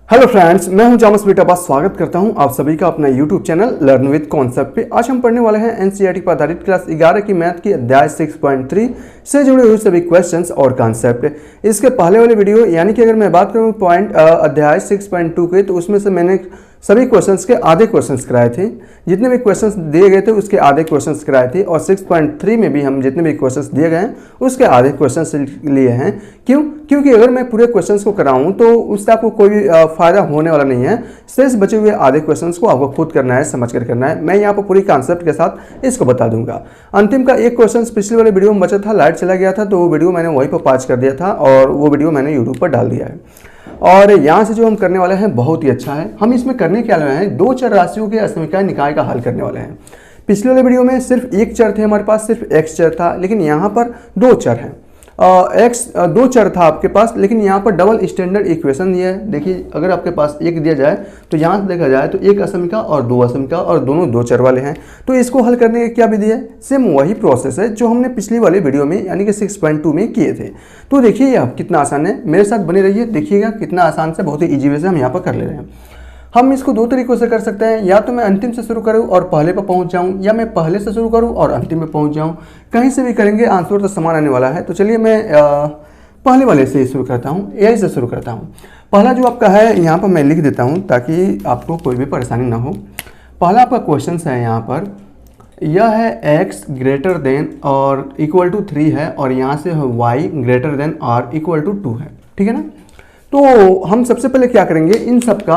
Hello friends, मैं हूं जामस बेटा बास। स्वागत करता हूं आप सभी का अपना YouTube channel learn with concept पे। आज हम पढ़ने वाले हैं एनसीईआरटी पर आधारित क्लास 11 की मैथ की अध्याय 6.3 से जुड़े हुए सभी क्वेश्चंस और कॉन्सेप्ट। इसके पहले वाले वीडियो यानी कि अगर मैं बात करूं पॉइंट अध्याय 6.2 के, तो उसमें से मैंने सभी क्वेश्चंस के आधे क्वेश्चंस कराए थे। जितने भी क्वेश्चंस दिए गए थे उसके आधे क्वेश्चंस कराए थे, और 6.3 में भी हम जितने भी क्वेश्चंस दिए गए हैं उसके आधे क्वेश्चंस लिए हैं। क्योंकि अगर मैं पूरे क्वेश्चंस को कराऊं तो उससे आपको कोई भी फायदा होने वाला नहीं है। शेष बचे हुए आधे क्वेश्चंस को आपको खुद करना है, समझ कर करना है। मैं यहाँ पर पूरी कॉन्सेप्ट के साथ इसको बता दूंगा। अंतिम का एक क्वेश्चन पिछले वाले वीडियो में बचा था, लाइट चला गया था, तो वो वीडियो मैंने वहीं पर पास कर दिया था और वो वीडियो मैंने यूट्यूब पर डाल दिया है। और यहाँ से जो हम करने वाले हैं बहुत ही अच्छा है। हम इसमें करने क्या वाले हैं, दो चर राशियों के असमीकरण निकाय का हल करने वाले हैं। पिछले वाले वीडियो में सिर्फ एक चर थे हमारे पास, सिर्फ एक्स चर था, लेकिन यहाँ पर दो चर हैं। दो चर था आपके पास, लेकिन यहाँ पर डबल स्टैंडर्ड इक्वेशन दिया है। देखिए, अगर आपके पास एक दिया जाए तो यहाँ से देखा जाए तो एक असमीका और दो असमीका, और दोनों दो चर वाले हैं। तो इसको हल करने का क्या विधि है, सेम वही प्रोसेस है जो हमने पिछली वाले वीडियो में यानी कि 6.2 में किए थे। तो देखिए अब कितना आसान है, मेरे साथ बने रहिए, देखिएगा कितना आसान से, बहुत ही ईजी वे से हम यहाँ पर कर ले रहे हैं। हम इसको दो तरीकों से कर सकते हैं, या तो मैं अंतिम से शुरू करूं और पहले पर पहुंच जाऊं, या मैं पहले से शुरू करूं और अंतिम में पहुंच जाऊं। कहीं से भी करेंगे आंसर तो समान आने वाला है। तो चलिए मैं पहले वाले से शुरू करता हूं, यही से शुरू करता हूं। पहला जो आपका है यहाँ पर मैं लिख देता हूँ ताकि आपको कोई भी परेशानी ना हो। पहला आपका क्वेश्चन है यहाँ पर, यह है x ग्रेटर देन और इक्वल टू 3 है, और यहाँ से y ग्रेटर देन और इक्वल टू 2 है। ठीक है ना। तो हम सबसे पहले क्या करेंगे, इन सब का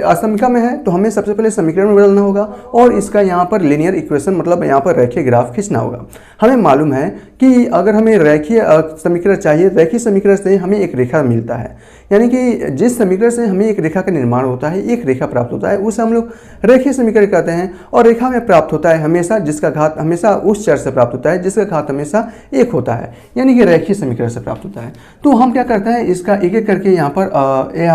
असमीका में है तो हमें सबसे पहले समीकरण में बदलना होगा, और इसका यहाँ पर लीनियर इक्वेशन मतलब यहाँ पर रेखीय ग्राफ खींचना होगा। हमें मालूम है कि अगर हमें रेखीय समीकरण चाहिए, रेखीय समीकरण से हमें एक रेखा मिलता है, यानी कि जिस समीकरण से हमें एक रेखा का निर्माण होता है, एक रेखा प्राप्त होता है, उसे हम लोग रेखीय समीकरण कहते हैं। और रेखा में प्राप्त होता है हमेशा जिसका घात हमेशा उस चर से प्राप्त होता है जिसका घात हमेशा एक होता है, यानी कि रेखीय समीकरण से प्राप्त होता है। तो हम क्या करते हैं, इसका एक एक करके यहाँ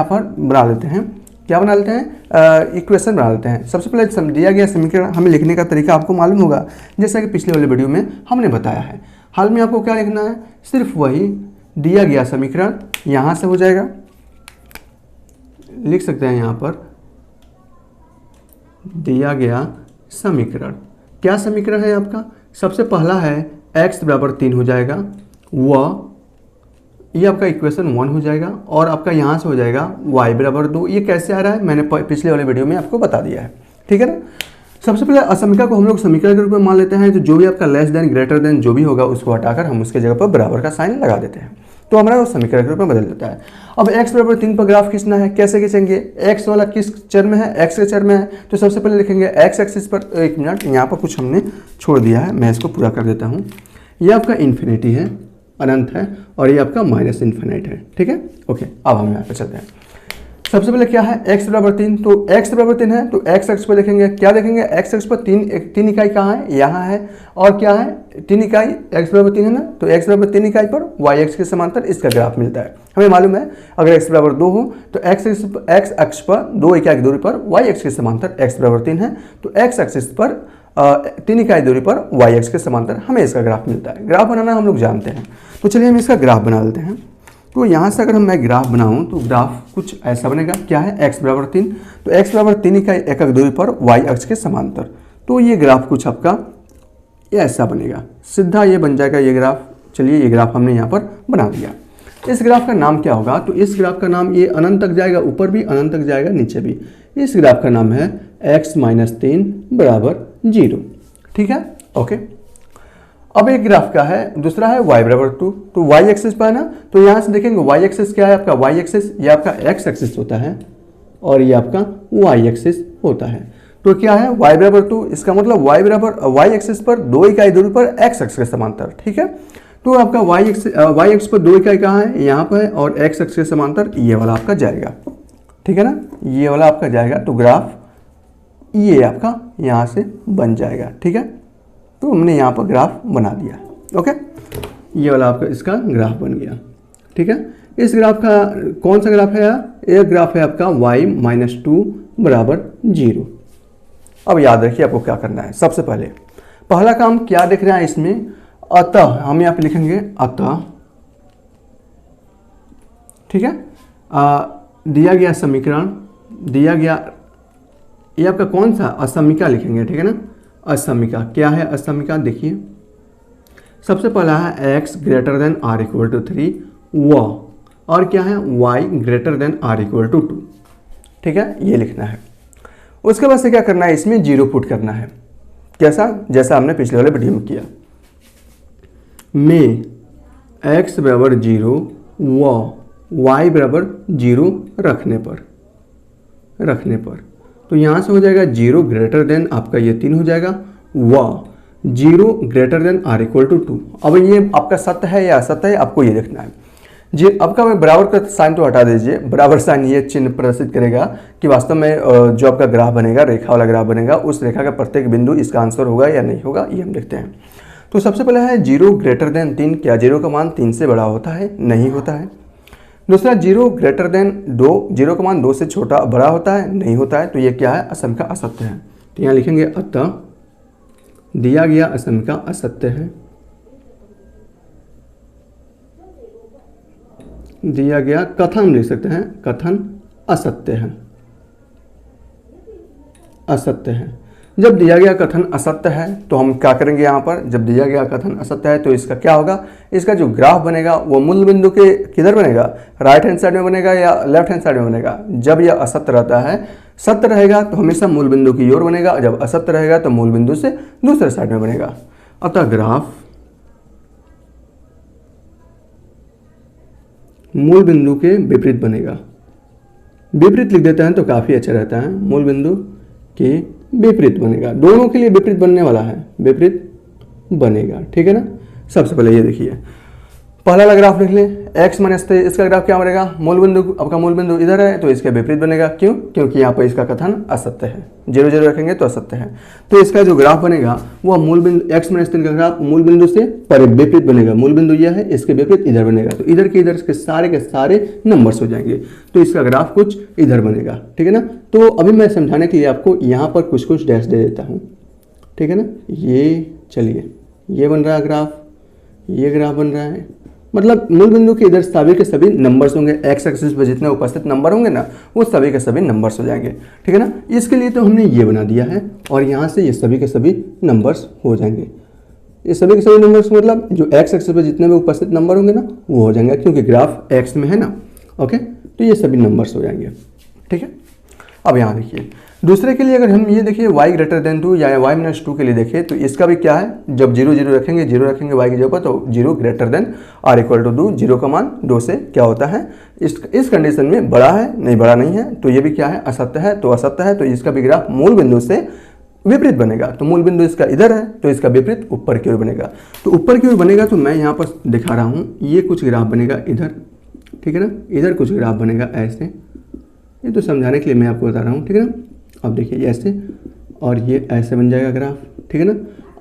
पर बना लेते हैं। क्या बना लेते हैं, इक्वेशन बना लेते हैं। सबसे पहले दिया गया समीकरण हमें लिखने का तरीका आपको मालूम होगा, जैसा कि पिछले वाले वीडियो में हमने बताया है। हाल में आपको क्या लिखना है, सिर्फ वही दिया गया समीकरण यहाँ से हो जाएगा, लिख सकते हैं यहाँ पर दिया गया समीकरण। क्या समीकरण है आपका, सबसे पहला है x बराबर 3 हो जाएगा, ये आपका इक्वेशन 1 हो जाएगा, और आपका यहाँ से हो जाएगा y बराबर 2। ये कैसे आ रहा है मैंने पिछले वाले वीडियो में आपको बता दिया है। ठीक है ना। सबसे पहले असमीका को हम लोग समीकरण के रूप में मान लेते हैं, तो जो भी आपका लेस देन ग्रेटर देन जो भी होगा उसको हटाकर हम उसके जगह पर बराबर का साइन लगा देते हैं, तो हमारा वो समीकरण के रूप में बदल देता है। अब x बराबर 3 पर ग्राफ खींचना है, कैसे खींचेंगे, x वाला किस चर में है, x के चर में है, तो सबसे पहले लिखेंगे x एक्सिस पर। एक मिनट, यहाँ पर कुछ हमने छोड़ दिया है, मैं इसको पूरा कर देता हूँ। ये आपका इन्फिनिटी है, अनंत है, और ये आपका माइनस इन्फिनिट है। ठीक है, ओके। अब हम यहाँ पर चलते हैं। सबसे पहले क्या है, x बराबर 3, तो x बराबर 3 है तो x एक्स पर लिखेंगे, क्या लिखेंगे, x एक्स पर 3 इकाई कहाँ है, यहाँ है, और क्या है 3 इकाई, x बराबर 3 है ना, तो x बराबर 3 इकाई पर y एक्स के समांतर इसका ग्राफ मिलता है। हमें मालूम है अगर x बराबर 2 हो तो x अक्ष पर 2 इकाई की दूरी पर y एक्स के समांतर x बराबर 3 है, तो x एक्सिस पर 3 इकाई दूरी पर y एक्स के समांतर हमें इसका ग्राफ मिलता है। ग्राफ बनाना हम लोग जानते हैं, तो चलिए हम इसका ग्राफ बना लेते हैं। तो यहाँ से अगर मैं ग्राफ बनाऊँ तो ग्राफ कुछ ऐसा बनेगा, क्या है, x बराबर 3, तो x बराबर 3 इकाई एकक दूरी पर y अक्ष के समांतर, तो ये ग्राफ कुछ आपका ये ऐसा बनेगा, सीधा ये बन जाएगा ये ग्राफ। चलिए ये ग्राफ हमने यहाँ पर बना दिया। इस ग्राफ का नाम क्या होगा, तो इस ग्राफ का नाम, ये अनंत तक जाएगा, ऊपर भी अनंत तक जाएगा, नीचे भी। इस ग्राफ का नाम है x - 3 बराबर 0। ठीक है, ओके। अब एक ग्राफ का है, दूसरा है y बराबर 2, तो y एक्सिस पर है ना, तो यहाँ से देखेंगे y एक्सिस क्या है आपका, y एक्सिस ये आपका x एक्सिस होता है, और ये आपका y एक्सिस होता है। तो क्या है y बराबर 2, इसका मतलब y एक्सिस पर 2 इकाई दूरी पर x एक्सिस के समांतर। ठीक है, तो आपका y एक्सिस पर 2 इकाई कहाँ है, यहाँ पर है, और x एक्सिस के समांतर ये वाला आपका जाएगा। ठीक है ना, ये वाला आपका जाएगा, तो ग्राफ ये आपका यहाँ से बन जाएगा। ठीक है, तो हमने यहाँ पर ग्राफ बना दिया। ओके, ये वाला आपका इसका ग्राफ बन गया। ठीक है, इस ग्राफ का कौन सा ग्राफ है, एक ग्राफ है आपका y - 2 बराबर 0। अब याद रखिए आपको क्या करना है। सबसे पहले पहला काम क्या दिख रहा है इसमें, अतः हम यहाँ पे लिखेंगे अतः। ठीक है, दिया गया समीकरण, दिया गया, ये आपका कौन सा असमीका लिखेंगे, ठीक है ना। असमीका क्या है, असमीका देखिए सबसे पहला है x greater than or equal to 3 व, और क्या है y greater than or equal to 2, ठीक है, ये लिखना है। उसके बाद से क्या करना है, इसमें जीरो पुट करना है, कैसा, जैसा हमने पिछले वाले वीडियो में किया, में x बराबर 0 व y बराबर 0 रखने पर तो यहाँ से हो जाएगा 0 ग्रेटर देन आपका ये 3 हो जाएगा, व 0 greater than or equal to 2। अब ये आपका सत्य है या असत्य है, आपको ये देखना है जी। आपका बराबर का साइन तो हटा दीजिए, बराबर साइन ये चिन्ह प्रदर्शित करेगा कि वास्तव में जो आपका ग्राफ बनेगा, रेखा वाला ग्राफ बनेगा, उस रेखा का प्रत्येक बिंदु इसका आंसर होगा या नहीं होगा, ये हम देखते हैं। तो सबसे पहले है 0 ग्रेटर देन 3, क्या 0 का मान 3 से बड़ा होता है, नहीं होता है। दूसरा 0 ग्रेटर देन 2, 0 का मान 2 से छोटा बड़ा होता है, नहीं होता है। तो ये क्या है, असम का असत्य है। तो यहाँ लिखेंगे अतः दिया गया असम का असत्य है, दिया गया कथन लिख सकते हैं, कथन असत्य है, असत्य है। जब दिया गया कथन असत्य है तो हम क्या करेंगे, यहाँ पर जब दिया गया कथन असत्य है तो इसका क्या होगा, इसका जो ग्राफ बनेगा वो मूल बिंदु के किधर बनेगा, राइट हैंड साइड में बनेगा या लेफ्ट हैंड साइड में बनेगा। जब यह असत्य रहता है, सत्य रहेगा तो हमेशा मूल बिंदु की ओर बनेगा, जब असत्य रहेगा तो मूल बिंदु से दूसरे साइड में बनेगा। अतः ग्राफ मूल बिंदु के विपरीत बनेगा, विपरीत लिख देते हैं तो काफ़ी अच्छा रहता है, मूल बिंदु के विपरीत बनेगा, दोनों के लिए विपरीत बनने वाला है, विपरीत बनेगा, ठीक है ना। सबसे पहले ये देखिए, पहला वाला ग्राफ लिख लें, x माइनस 3, इसका ग्राफ क्या बनेगा, मूल बिंदु, आपका मूल बिंदु इधर है तो इसके विपरीत बनेगा, क्यों, क्योंकि यहाँ पर इसका कथन असत्य है, 0 0 रखेंगे तो असत्य है। तो इसका जो ग्राफ बनेगा वो मूल बिंदु x माइनस 3 का ग्राफ मूल बिंदु से विपरीत बनेगा, मूल बिंदु यह है, इसके विपरीत इधर बनेगा, तो इधर के इधर के सारे नंबर्स हो जाएंगे, तो इसका ग्राफ कुछ इधर बनेगा, ठीक है ना। तो अभी मैं समझाने के लिए आपको यहाँ पर कुछ कुछ डैश दे देता हूँ, ठीक है ना। ये चलिए, ये बन रहा है ग्राफ, ये ग्राफ बन रहा है, मतलब मूल बिंदु के इधर सभी के सभी नंबर्स होंगे, एक्स एक्सिस पर जितने उपस्थित नंबर होंगे ना वो सभी के सभी नंबर्स हो जाएंगे, ठीक है ना। इसके लिए तो हमने ये बना दिया है और यहाँ से ये सभी के सभी नंबर्स हो जाएंगे, ये सभी के सभी नंबर्स मतलब जो एक्स एक्सिस पर जितने भी उपस्थित नंबर होंगे ना वो हो जाएंगे, क्योंकि ग्राफ एक्स में है ना, ओके। तो ये सभी नंबर्स हो जाएंगे, ठीक है। अब यहाँ देखिए, दूसरे के लिए अगर हम ये देखिए y ग्रेटर देन 2 या y माइनस 2 के लिए देखें तो इसका भी क्या है, जब 0 0 रखेंगे, 0 रखेंगे y की जगह पर तो 0 greater than r equal to 2, 0 का मान 2 से क्या होता है, इस कंडीशन में बड़ा है, नहीं बड़ा नहीं है, तो ये भी क्या है, असत्य है, तो असत्य है, तो इसका भी ग्राफ मूल बिंदु से विपरीत बनेगा। तो मूल बिंदु इसका इधर है तो इसका विपरीत ऊपर की ओर बनेगा, तो ऊपर की ओर बनेगा तो मैं यहाँ पर दिखा रहा हूँ, ये कुछ ग्राफ बनेगा इधर, ठीक है ना, इधर कुछ ग्राफ बनेगा ऐसे, ये तो समझाने के लिए मैं आपको बता रहा हूँ, ठीक है ना। अब देखिए ऐसे और ये ऐसे बन जाएगा ग्राफ, ठीक है ना।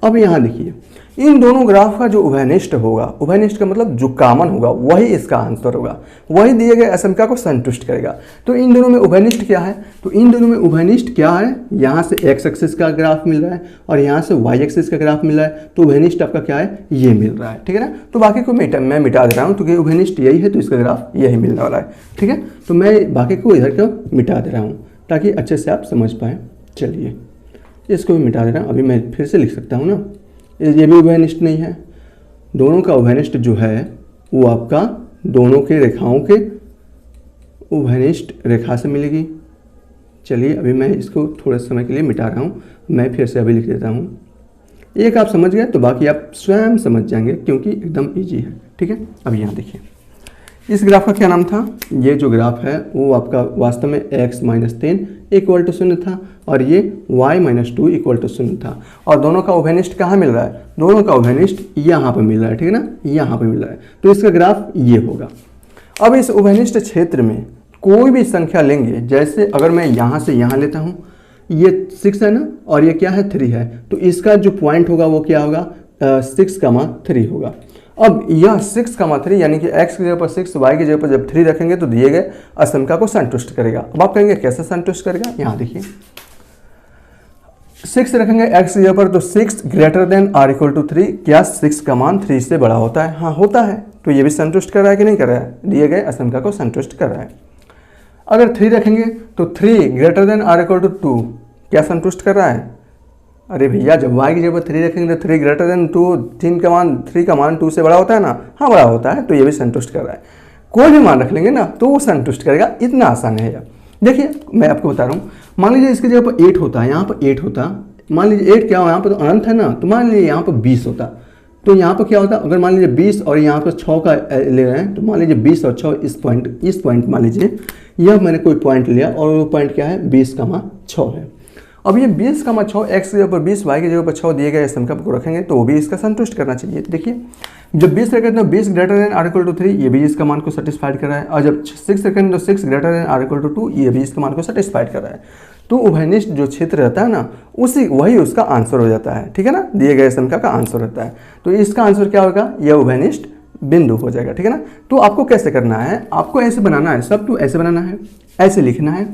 अब यहाँ देखिए, इन दोनों ग्राफ का जो उभयनिष्ठ होगा, उभयनिष्ठ का मतलब जो कॉमन होगा वही इसका आंसर होगा, वही दिए गए असंख्या को संतुष्ट करेगा। तो इन दोनों में उभयनिष्ठ क्या है, तो इन दोनों में उभयनिष्ठ क्या है, यहाँ से एक्स एक्सिस का ग्राफ मिल रहा है और यहाँ से वाई एक्सिस का ग्राफ मिल रहा है, तो उभयनिष्ठ आपका क्या है, ये मिल रहा है, ठीक है ना। तो बाकी को मैं मिटा दे रहा हूँ, क्योंकि उभयनिष्ठ यही है तो इसका ग्राफ यही मिलने वाला है, ठीक है। तो मैं बाकी को इधर को मिटा दे रहा हूँ ताकि अच्छे से आप समझ पाएँ। चलिए इसको भी मिटा दे रहा हूँ, अभी मैं फिर से लिख सकता हूँ ना, ये भी उभयनिष्ठ नहीं है, दोनों का उभयनिष्ठ जो है वो आपका दोनों के रेखाओं के उभयनिष्ठ रेखा से मिलेगी। चलिए अभी मैं इसको थोड़े समय के लिए मिटा रहा हूँ, मैं फिर से अभी लिख देता हूँ, एक आप समझ गए तो बाकी आप स्वयं समझ जाएंगे क्योंकि एकदम ईजी है, ठीक है। अब यहाँ देखिए, इस ग्राफ का क्या नाम था, ये जो ग्राफ है वो आपका वास्तव में x माइनस 3 इक्वल टू 0 था और ये y माइनस 2 इक्वल टू 0 था, और दोनों का उभयनिष्ठ कहाँ मिल रहा है, दोनों का उभयनिष्ठ यहाँ पे मिल रहा है, ठीक है ना, यहाँ पे मिल रहा है, तो इसका ग्राफ ये होगा। अब इस उभयनिष्ठ क्षेत्र में कोई भी संख्या लेंगे, जैसे अगर मैं यहाँ से यहाँ लेता हूँ, ये 6 है ना और ये क्या है 3 है, तो इसका जो पॉइंट होगा वो क्या होगा 6,3 होगा। अब यह 6,3 यानी कि x की जगह पर 6, y की जगह पर जब 3 रखेंगे तो दिए गए असंख्या को संतुष्ट करेगा। अब आप कहेंगे कैसे संतुष्ट करेगा, यहाँ देखिए 6 रखेंगे x की जगह पर तो 6 greater than r equal to 3, क्या 6 का मान 3 से बड़ा होता है, हाँ होता है, तो ये भी संतुष्ट कर रहा है कि नहीं कर रहा है, दिए गए असंख्या को संतुष्ट कर रहा है। अगर 3 रखेंगे तो 3 greater than or equal to 2 क्या संतुष्ट कर रहा है? अरे भैया जब y की जगह 3 रखेंगे तो 3 ग्रेटर देन 2, 3 का मान 2 से बड़ा होता है ना? हाँ बड़ा होता है, तो ये भी संतुष्ट कर रहा है। कोई भी मान रख लेंगे ना तो वो संतुष्ट करेगा, इतना आसान है यार। देखिए मैं आपको बता रहा हूँ, मान लीजिए इसकी जगह पर 8 होता है, यहाँ पर 8 होता, मान लीजिए 8 क्या हो, यहाँ पर तो अनंत है ना, तो मान लीजिए यहाँ पर 20 होता, तो यहाँ पर क्या होता? अगर मान लीजिए 20 और यहाँ पर 6 का ले रहे हैं, तो मान लीजिए 20 और 6 इस पॉइंट मान लीजिए यह मैंने कोई पॉइंट लिया और वो पॉइंट क्या है? 20,6 है। अब ये 20,6 x की जगह पर 20, y की जगह पर 6 दिए गए समीकरण को रखेंगे तो वो भी इसका संतुष्ट करना चाहिए। देखिए जब 20 रखेंगे तो 20 greater than or equal to 3, ये भी इसका मान को सेटिस्फाइड कर रहा है। और जब 6 रखेंगे तो 6 greater than or equal to 2, ये भी इसका मान को सेटिस्फाइड कर रहा है। तो उभयनिष्ठ जो क्षेत्र रहता है ना, वही उसका आंसर हो जाता है, ठीक है ना? दिए गए समीकरण का आंसर रहता है। तो इसका आंसर क्या होगा? यह उभयनिष्ठ बिंदु हो जाएगा, ठीक है ना? तो आपको कैसे करना है? आपको ऐसे बनाना है, सब तो ऐसे बनाना है, ऐसे लिखना है।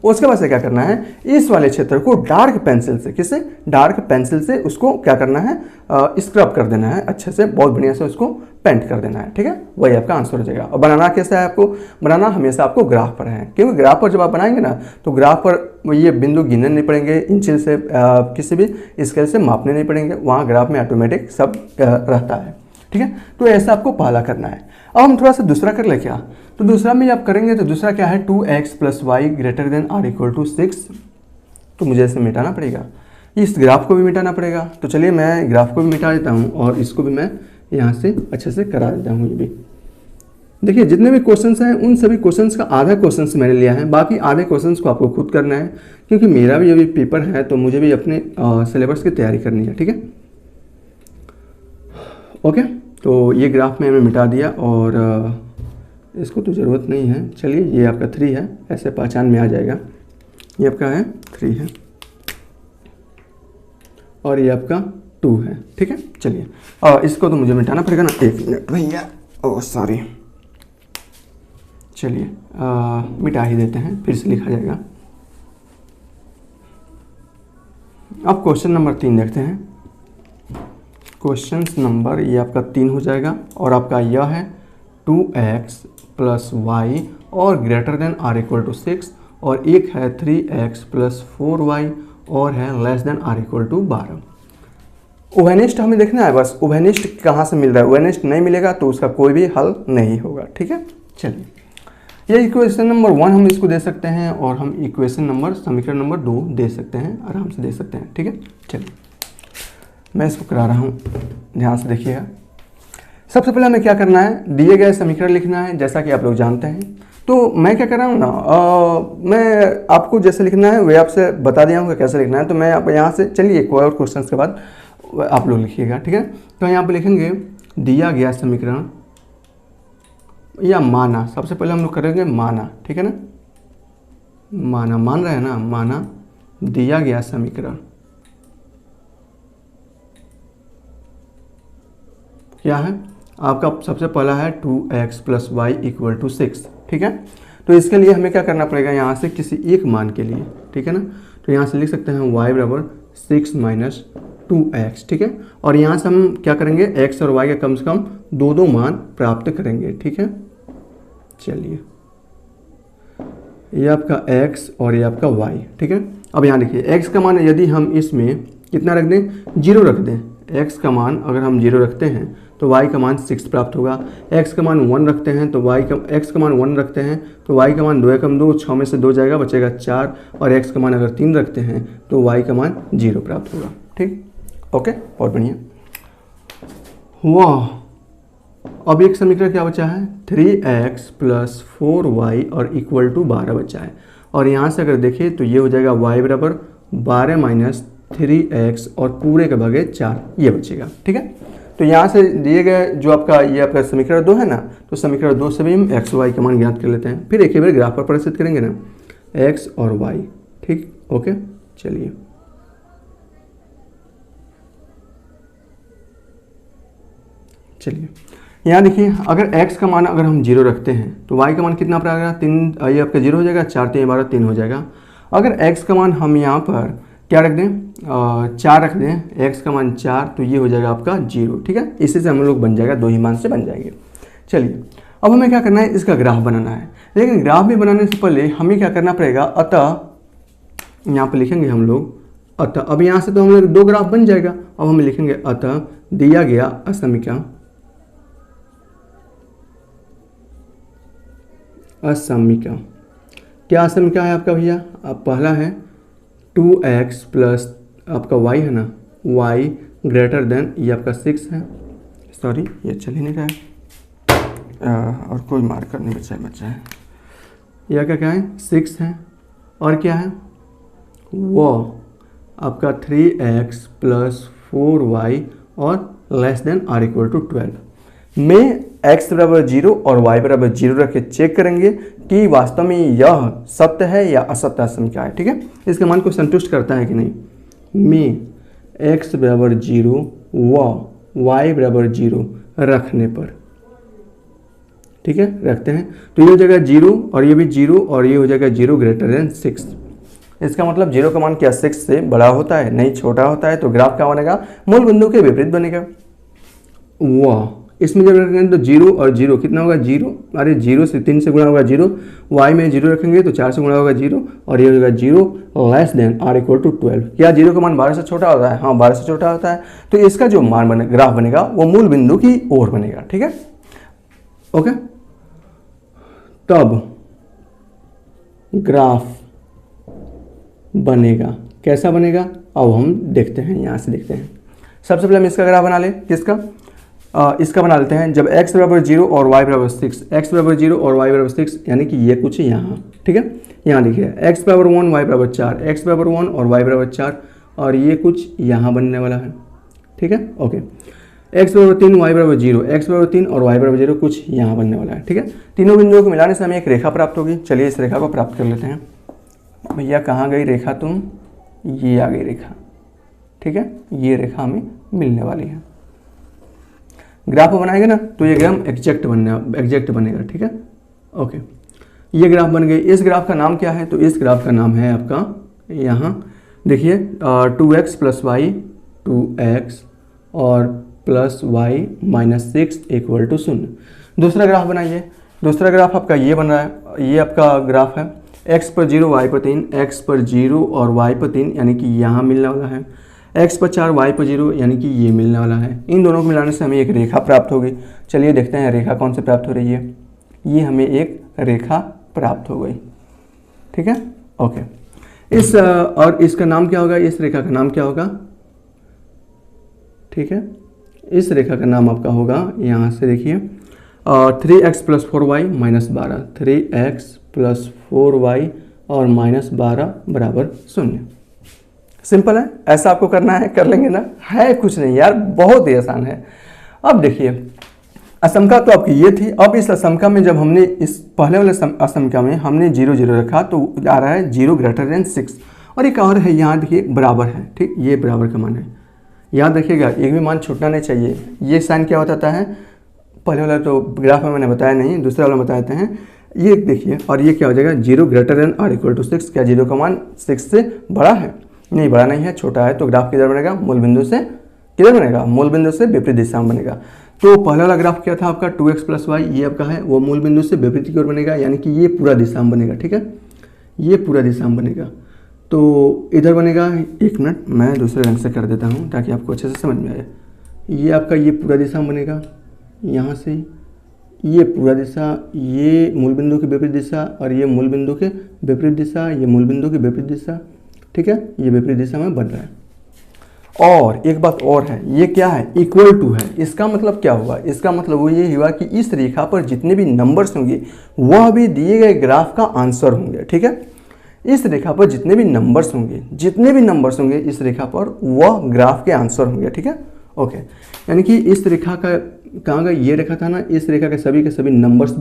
उसके बाद से क्या करना है? इस वाले क्षेत्र को डार्क पेंसिल से, किससे? डार्क पेंसिल से उसको क्या करना है? स्क्रब कर देना है अच्छे से, बहुत बढ़िया से उसको पेंट कर देना है, ठीक है? वही आपका आंसर हो जाएगा। और बनाना कैसा है आपको? बनाना हमेशा आपको ग्राफ पर है, क्योंकि ग्राफ पर जब आप बनाएंगे ना तो ग्राफ पर ये बिंदु गिनने नहीं पड़ेंगे, इंचिल से किसी भी स्केल से मापने नहीं पड़ेंगे, वहाँ ग्राफ में ऑटोमेटिक सब रहता है, ठीक है? तो ऐसा आपको पहला करना है। अब हम थोड़ा सा दूसरा कर ले क्या? तो दूसरा में आप करेंगे तो दूसरा क्या है? 2x plus Y greater than or equal to 6। तो मुझे इसे मिटाना पड़ेगा, इस ग्राफ को भी मिटाना पड़ेगा। तो चलिए मैं ग्राफ को भी मिटा देता हूँ और इसको भी मैं यहाँ से अच्छे से करा देता हूँ। ये भी देखिए जितने भी क्वेश्चंस हैं उन सभी क्वेश्चंस का आधा क्वेश्चंस मैंने लिया है, बाकी आधे क्वेश्चंस को आपको खुद करना है, क्योंकि मेरा भी अभी पेपर है तो मुझे भी अपने सिलेबस की तैयारी करनी है, ठीक है? ओके, तो ये ग्राफ मैंने मिटा दिया और इसको तो ज़रूरत नहीं है। चलिए ये आपका 3 है, ऐसे पहचान में आ जाएगा। ये आपका है 3 है और ये आपका 2 है, ठीक है? चलिए और इसको तो मुझे मिटाना पड़ेगा ना, 1 मिनट भैया, ओह सॉरी। चलिए मिटा ही देते हैं, फिर से लिखा जाएगा। अब क्वेश्चन नंबर 3 देखते हैं। क्वेश्चन नंबर ये आपका 3 हो जाएगा और आपका यह है 2x प्लस वाई और greater than or equal to 6, और एक है 3x प्लस 4y और है less than or equal to 12। उभयनिष्ठ हमें देखना है बस, उभयनिष्ठ कहाँ से मिल रहा है। उभयनिष्ठ नहीं मिलेगा तो उसका कोई भी हल नहीं होगा, ठीक है? चलिए ये इक्वेशन नंबर 1 हम इसको दे सकते हैं और हम इक्वेशन नंबर समीकरण नंबर 2 दे सकते हैं, आराम से दे सकते हैं, ठीक है? चलिए मैं इसको करा रहा हूँ, ध्यान से देखिएगा। सबसे पहले हमें क्या करना है? दिए गए समीकरण लिखना है, जैसा कि आप लोग जानते हैं। तो मैं क्या कर रहा हूँ ना, मैं आपको जैसे लिखना है वे आपसे बता दिया हूँ कि कैसे लिखना है। तो मैं आप यहाँ से, चलिए एक और क्वेश्चन के बाद आप लोग लिखिएगा, ठीक है? तो यहाँ पर लिखेंगे दिया गया समीकरण या माना, सबसे पहले हम लोग करेंगे माना, ठीक है ना? माना, मान रहे हैं ना? माना दिया गया समीकरण क्या है आपका? सबसे पहला है 2x plus Y equal to 6, ठीक है? तो इसके लिए हमें क्या करना पड़ेगा? यहाँ से किसी एक मान के लिए, ठीक है ना? तो यहाँ से लिख सकते हैं y बराबर 6 माइनस 2x, ठीक है? और यहाँ से हम क्या करेंगे? x और y का कम से कम दो मान प्राप्त करेंगे, ठीक है? चलिए ये आपका x और ये आपका y, ठीक है? अब यहाँ देखिए x का मान यदि हम इसमें कितना रख दें? 0 रख दें। x का मान अगर हम 0 रखते हैं तो y का मान 6 प्राप्त होगा। x का मान 1 रखते हैं तो x का मान 1 रखते हैं तो y का मान 2 एकम 2, 6 में से 2 जाएगा, बचेगा 4, और x का मान अगर 3 रखते हैं तो y का मान 0 प्राप्त होगा, ठीक? ओके, बहुत बढ़िया। वाह, अब एक समीकरण क्या बचा है? 3x प्लस 4y और इक्वल टू 12 बचा है। और यहाँ से अगर देखें तो ये हो जाएगा y बराबर 12 माइनस 3x और पूरे के भागे 4, ये बचेगा, ठीक है? तो यहाँ से दिए गए जो आपका ये आपका समीकरण 2 है ना, तो समीकरण 2 से भी हम x y का मान ज्ञात कर लेते हैं। फिर एक ही बार ग्राफ पर प्रदर्शित करेंगे ना, x और y, ठीक? ओके, चलिए यहाँ देखिए, अगर x का मान अगर हम 0 रखते हैं तो y का मान कितना पड़ेगा? 3, ये आपका 0 हो जाएगा, 4 3 12 3 हो जाएगा। अगर x का मान हम यहाँ पर क्या रख दें? 4 रख दें, x का मान 4, तो ये हो जाएगा आपका 0, ठीक है? इसी से हम लोग बन जाएगा, 2 ही मान से बन जाएंगे। चलिए अब हमें क्या करना है? इसका ग्राफ बनाना है। लेकिन ग्राफ भी बनाने से पहले हमें क्या करना पड़ेगा, अतः यहाँ पर लिखेंगे हम लोग अतः। अब यहाँ से तो हम लोग 2 ग्राफ बन जाएगा। अब हम लिखेंगे अतः दिया गया असमीका क्या असमीका है आपका भैया? अब पहला है 2x प्लस आपका y है ना, y ग्रेटर देन, ये आपका 6 है, सॉरी ये चल ही नहीं रहा है, और कोई मार्कर नहीं बचा है, यह क्या है 6 है, और क्या है वो आपका 3x प्लस 4y और less than or equal to 12 में x बराबर 0 और y बराबर 0 रख के चेक करेंगे कि वास्तव में यह सत्य है या असत्य असमीका है। ठीक है, इसके मान को संतुष्ट करता है कि नहीं। में x बराबर 0 व y बराबर 0 रखने पर, ठीक है, रखते हैं तो ये हो जाएगा 0 और ये भी 0 और ये हो जाएगा 0 ग्रेटर देन 6। इसका मतलब 0 का मान क्या 6 से बड़ा होता है? नहीं, छोटा होता है। तो ग्राफ क्या बनेगा? मूल बिंदु के विपरीत बनेगा। वाह, इसमें जब रखेंगे तो 0 और 0 कितना होगा 0, अरे 0 से 3 से गुणा होगा 0, y में 0 रखेंगे तो 4 से गुणा होगा 0 और ये होगा 0 less than or equal to 12। क्या 0 का मान 12 से छोटा होता है? हाँ, 12 से छोटा होता है। तो इसका जो मान बने ग्राफ बनेगा वो मूल बिंदु की ओर बनेगा। ठीक है, ओके। तब ग्राफ बनेगा, कैसा बनेगा अब हम देखते हैं, यहाँ से देखते हैं। सबसे पहले हम इसका ग्राफ बना लें। किसका? इसका बना लेते हैं जब x बराबर 0 और y बराबर 6, x बराबर 0 और y बराबर 6 यानी कि ये कुछ यहाँ, ठीक है, यहाँ लिखिए x बराबर 1 y बराबर 4, x बराबर 1 और y बराबर 4 और ये कुछ यहाँ बनने वाला है। ठीक है, ओके। x बराबर 3 y बराबर 0, x बराबर 3 और y बराबर 0 कुछ यहाँ बनने वाला है। ठीक है, तीनों बिंदुओं को मिलाने से हमें एक रेखा प्राप्त होगी। चलिए इस रेखा को प्राप्त कर लेते हैं। भैया कहाँ गई रेखा तुम? ये आ गई रेखा। ठीक है, ये रेखा हमें मिलने वाली है। ग्राफ बनाएंगे ना तो ये ग्राफ एग्जैक्ट बनेगा। ठीक है, ओके। ये ग्राफ बन गई। इस ग्राफ का नाम क्या है? तो इस ग्राफ का नाम है आपका, यहाँ देखिए 2x प्लस वाई 2x और plus y minus 6 equal to 0। दूसरा ग्राफ बनाइए। दूसरा ग्राफ आपका ये बन रहा है, ये आपका ग्राफ है x पर 0 y पर 3, x पर 0 और y पर 3 यानी कि यहाँ मिलने वाला है, x पर 4 y पर 0 यानी कि ये मिलने वाला है। इन दोनों को मिलाने से हमें एक रेखा प्राप्त होगी। चलिए देखते हैं रेखा कौन से प्राप्त हो रही है। ये हमें एक रेखा प्राप्त हो गई। ठीक है, ओके। इस और इसका नाम क्या होगा? इस रेखा का नाम क्या होगा? ठीक है, इस रेखा का नाम आपका होगा, यहाँ से देखिए 3x plus 4y minus 12, 3x plus 4y और माइनस 12 बराबर 0। सिंपल है, ऐसा आपको करना है, कर लेंगे ना, है कुछ नहीं यार, बहुत ही आसान है। अब देखिए असमका तो आपकी ये थी। अब इस असमका में जब हमने इस पहले वाले असमका में हमने 0 0 रखा तो आ रहा है 0 ग्रेटर देन 6 और एक और है यहाँ देखिए बराबर है। ठीक, ये बराबर का मान है, याद रखिएगा, एक भी मान छूटना नहीं चाहिए। ये साइन क्या होता है? पहले वाला तो ग्राफ में मैंने बताया नहीं, दूसरा वाला बताते हैं। ये देखिए, और ये क्या हो जाएगा 0 greater than or equal to 6। क्या 0 का मान 6 से बड़ा है? नहीं, बड़ा नहीं है, छोटा है। तो ग्राफ किधर बनेगा? मूल बिंदु से किधर बनेगा? मूल बिंदु से विपरीत दिशा में बनेगा। तो पहला वाला ग्राफ क्या था आपका 2x प्लस वाई, ये आपका है वो मूल बिंदु से विपरीत की ओर बनेगा, यानी कि ये पूरा दिशा में बनेगा। ठीक है, ये पूरा दिशा में बनेगा। तो इधर बनेगा, एक मिनट मैं दूसरे रंग से कर देता हूँ ताकि आपको अच्छे से समझ में आए। ये आपका ये पूरा दिशा में बनेगा, यहाँ से ये पूरा दिशा, ये मूल बिंदु की विपरीत दिशा और ये मूल बिंदु के विपरीत दिशा, ये मूल बिंदु की विपरीत दिशा। ठीक है, ये विपरीत दिशा में बन रहा है। और एक बात और है, ये क्या है? इक्वल टू है। इसका मतलब क्या हुआ? इसका मतलब वो ये हुआ कि इस रेखा पर जितने भी नंबर्स होंगे वह भी दिए गए ग्राफ का आंसर होंगे। ठीक है, इस रेखा पर जितने भी नंबर्स होंगे इस रेखा पर वह ग्राफ के आंसर होंगे। ठीक है, ओके। यानी कि इस रेखा का कहाँ का ये रेखा था ना, इस रेखा के सभी नंबर्स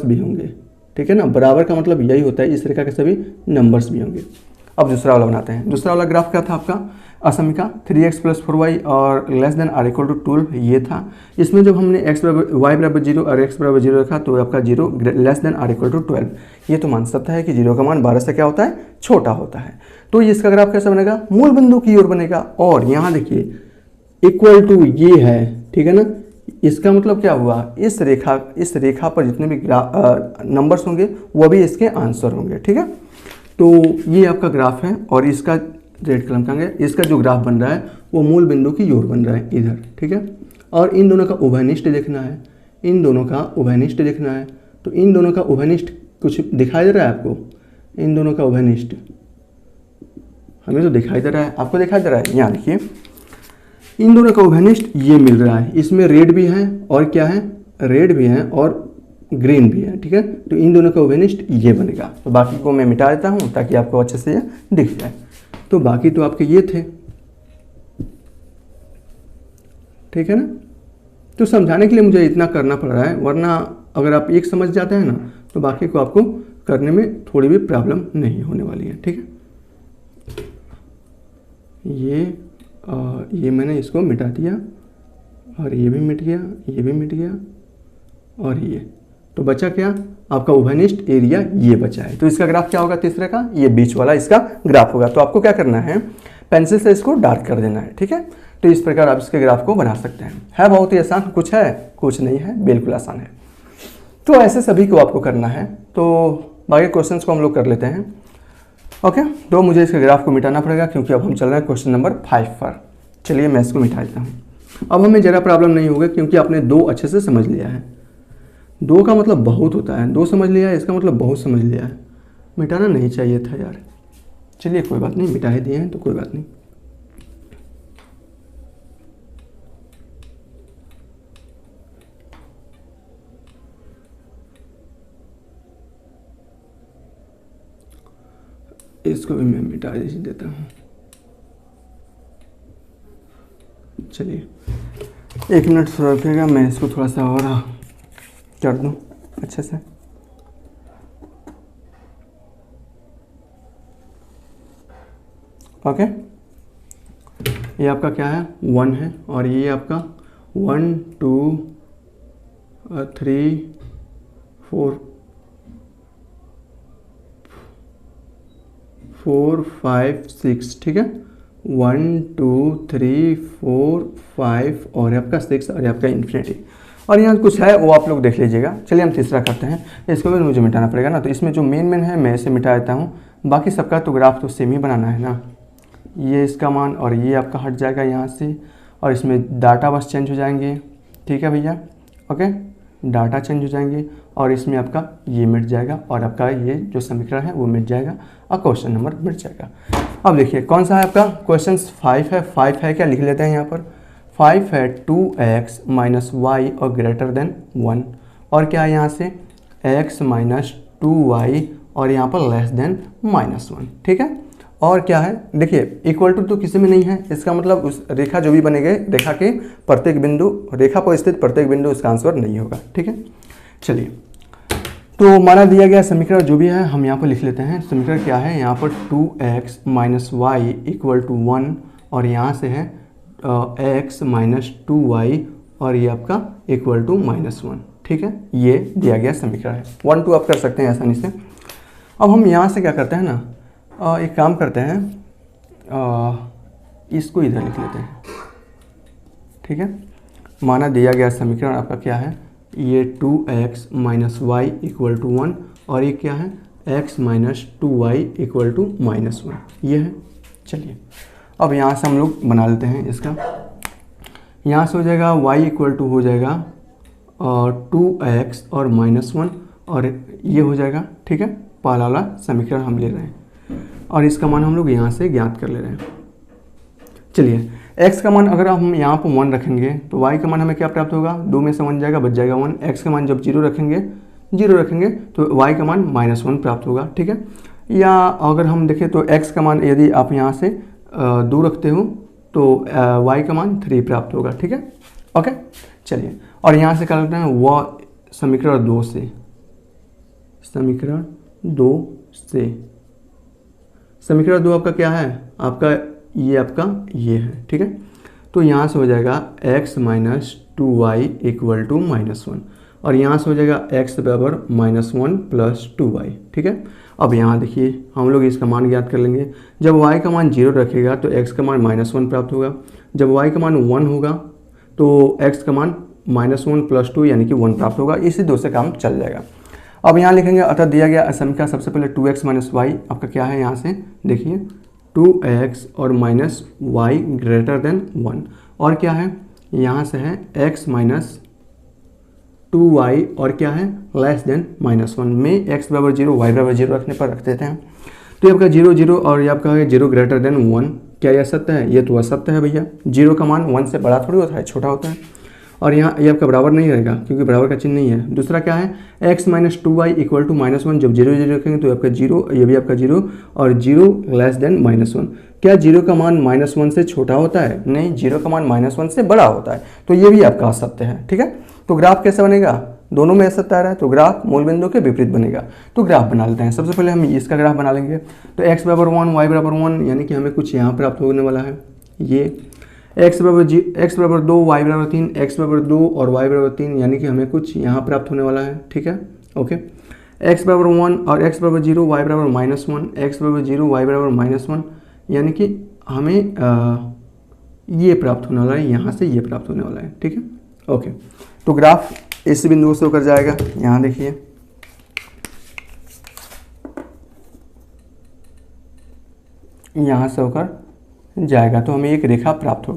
भी होंगे। ठीक है ना, बराबर का मतलब यही होता है, इस रेखा के सभी नंबर्स भी होंगे। अब दूसरा वाला बनाते हैं। दूसरा वाला ग्राफ क्या था आपका? असमीका 3x प्लस 4y और less than or equal to 12 ये था। इसमें जब हमने y बराबर 0 और x बराबर 0 रखा तो आपका 0 less than or equal to 12। ये तो मान सकता है कि 0 का मान 12 से क्या होता है? छोटा होता है। तो इसका ग्राफ कैसा बनेगा? मूल बिंदु की ओर बनेगा। और यहाँ देखिए इक्वल टू ये है, ठीक है ना, इसका मतलब क्या हुआ, इस रेखा पर जितने भी नंबर्स होंगे वो भी इसके आंसर होंगे। ठीक है, तो ये आपका ग्राफ है और इसका रेड कलम कहेंगे, इसका जो ग्राफ बन रहा है वो मूल बिंदु की ओर बन रहा है इधर। ठीक है, और इन दोनों का उभयनिष्ठ देखना है, इन दोनों का उभयनिष्ठ देखना है। तो इन दोनों का उभयनिष्ठ कुछ दिखाई दे रहा है आपको, इन दोनों का उभयनिष्ठ हमें तो दिखाई दे रहा है, आपको दिखाई दे रहा है। यहाँ देखिए इन दोनों का उभयनिष्ठ ये मिल रहा है, इसमें रेड भी है और क्या है, रेड भी है और ग्रीन भी है। ठीक है, तो इन दोनों का उभयनिष्ठ ये बनेगा। तो बाकी को मैं मिटा देता हूँ ताकि आपको अच्छे से ये दिख जाए। तो बाकी तो आपके ये थे, ठीक है ना। तो समझाने के लिए मुझे इतना करना पड़ रहा है, वरना अगर आप एक समझ जाते हैं ना तो बाकी को आपको करने में थोड़ी भी प्रॉब्लम नहीं होने वाली है। ठीक है, ये मैंने इसको मिटा दिया और ये भी मिट गया, ये भी मिट गया और ये, तो बचा क्या आपका उभयनिष्ठ एरिया, ये बचा है। तो इसका ग्राफ क्या होगा तीसरे का, ये बीच वाला इसका ग्राफ होगा। तो आपको क्या करना है, पेंसिल से इसको डार्क कर देना है। ठीक है, तो इस प्रकार आप इसके ग्राफ को बना सकते हैं। है बहुत ही आसान, कुछ है कुछ नहीं है, बिल्कुल आसान है। तो ऐसे सभी को आपको करना है। तो बाकी क्वेश्चंस को हम लोग कर लेते हैं। ओके, तो मुझे इसके ग्राफ को मिटाना पड़ेगा क्योंकि अब हम चल रहे हैं क्वेश्चन नंबर 5 पर। चलिए मैं इसको मिटा देता हूँ। अब हमें ज़रा प्रॉब्लम नहीं होगा क्योंकि आपने 2 अच्छे से समझ लिया है। 2 का मतलब बहुत होता है, 2 समझ लिया है इसका मतलब बहुत समझ लिया है। मिटाना नहीं चाहिए था यार। चलिए कोई बात नहीं, मिटा ही दिए हैं तो कोई बात नहीं। इसको भी मैं मिटा देता हूँ। चलिए 1 मिनट रुकिएगा, मैं इसको थोड़ा सा और कर दूँ अच्छे से। ओके, ये आपका क्या है 1 है और ये आपका 1 2 3 4 5 6। ठीक है, 1 2 3 4 5 और आपका 6 और आपका इन्फिनिटी। और यहाँ कुछ है वो आप लोग देख लीजिएगा। चलिए हम तीसरा करते हैं, इसको भी मुझे मिटाना पड़ेगा ना। तो इसमें जो मेन है मैं इसे मिटा देता हूँ, बाकी सबका तो ग्राफ तो सेम ही बनाना है ना। ये इसका मान और ये आपका हट जाएगा यहाँ से, और इसमें डाटा बस चेंज हो जाएंगे। ठीक है भैया, ओके, डाटा चेंज हो जाएंगे और इसमें आपका ये मिट जाएगा और आपका ये जो समीकरण है वो मिट जाएगा और क्वेश्चन नंबर मिट जाएगा। अब देखिए कौन सा है आपका क्वेश्चन 5 है। 5 है क्या, लिख लेते हैं यहाँ पर। 5 है 2x माइनस वाई और ग्रेटर देन 1, और क्या है यहाँ से x माइनस 2y और यहाँ पर लेस देन -1। ठीक है, और क्या है देखिए इक्वल टू तो किसी में नहीं है, इसका मतलब उस रेखा जो भी बनेंगे रेखा के प्रत्येक बिंदु, रेखा पर स्थित प्रत्येक बिंदु इसका आंसर नहीं होगा। ठीक है, चलिए तो हमारा दिया गया समीकरण जो भी है हम यहाँ पर लिख लेते हैं। समीकरण क्या है यहाँ पर 2x minus Y equal to 1 और यहाँ से है x माइनस 2y और ये आपका इक्वल टू -1। ठीक है, ये दिया गया समीकरण है। 1 2 आप कर सकते हैं आसानी से। अब हम यहाँ से क्या करते हैं ना, एक काम करते हैं, इसको इधर लिख लेते हैं। ठीक है, माना दिया गया समीकरण आपका क्या है, ये 2x minus Y equal to 1 और ये क्या है x minus 2y equal to -1, ये है। चलिए अब यहाँ से हम लोग बना लेते हैं इसका। यहाँ से हो जाएगा y इक्वल टू हो जाएगा 2x और -1 और ये हो जाएगा। ठीक है, पहला वाला समीकरण हम ले रहे हैं और इसका मान हम लोग यहाँ से ज्ञात कर ले रहे हैं। चलिए x का मान अगर हम यहाँ पर 1 रखेंगे तो y का मान हमें क्या प्राप्त होगा, 2 में से 1 जाएगा बच जाएगा 1। x का मान जब 0 रखेंगे तो y का मान -1 प्राप्त होगा। ठीक है, या अगर हम देखें तो x का मान यदि आप यहाँ से 2 रखते हो तो y का मान 3 प्राप्त होगा। ठीक है, ओके। चलिए और यहाँ से क्या करते हैं, वह समीकरण 2 से, समीकरण 2 आपका क्या है, आपका ये है। ठीक है, तो यहाँ से हो जाएगा x minus 2y equal to -1 और यहाँ से हो जाएगा x बराबर -1 प्लस 2y। ठीक है, अब यहाँ देखिए हम लोग इसका मान ज्ञात कर लेंगे। जब y का मान 0 रखेगा तो x का मान -1 प्राप्त होगा, जब y का मान 1 होगा तो x का मान -1 + 2 यानी कि 1 प्राप्त होगा। इसी 2 से काम चल जाएगा। अब यहाँ लिखेंगे अतः दिया गया असमीकरण सबसे पहले 2x - y आपका क्या है, यहाँ से देखिए 2x और -y > 1 और क्या है, यहाँ से है x - 2y और क्या है <-1 में x = 0 y = 0 रखने पर रख देते हैं। तो ये आपका 0 0 और ये आपका है 0 > 1। क्या यह सत्य है? ये तो असत्य है भैया। 0 का मान 1 से बड़ा थोड़ी होता है, छोटा होता है। और यहाँ ये आपका बराबर नहीं रहेगा क्योंकि बराबर का चिन्ह नहीं है। दूसरा क्या है, x - 2y = -1। जब 0 0 रखेंगे तो आपका 0, ये भी आपका 0 और 0 <-1। क्या 0 का मान -1 से छोटा होता है? नहीं, 0 का मान -1 से बड़ा होता है। तो ये भी आपका असत्य है। ठीक है, तो ग्राफ कैसे बनेगा? दोनों में असत्य आ रहा है तो ग्राफ मूल बिंदु के विपरीत बनेगा। तो ग्राफ बना लेते हैं। सबसे पहले हम इसका ग्राफ बना लेंगे। तो x = 1 y = 1 यानी कि हमें कुछ यहाँ प्राप्त होने वाला है। ये x = 2 y = 3, x = 2 और y = 3 यानी कि हमें कुछ यहाँ प्राप्त होने वाला है। ठीक है, ओके। x = 1 और x = 0 y = -1, x = 0 y = -1 यानी कि हमें ये प्राप्त होने वाला है, यहाँ से ये प्राप्त होने वाला है। ठीक है, ओके। तो ग्राफ इस बिंदु से होकर जाएगा, यहाँ देखिए यहाँ से होकर जाएगा तो हमें एक रेखा प्राप्त हो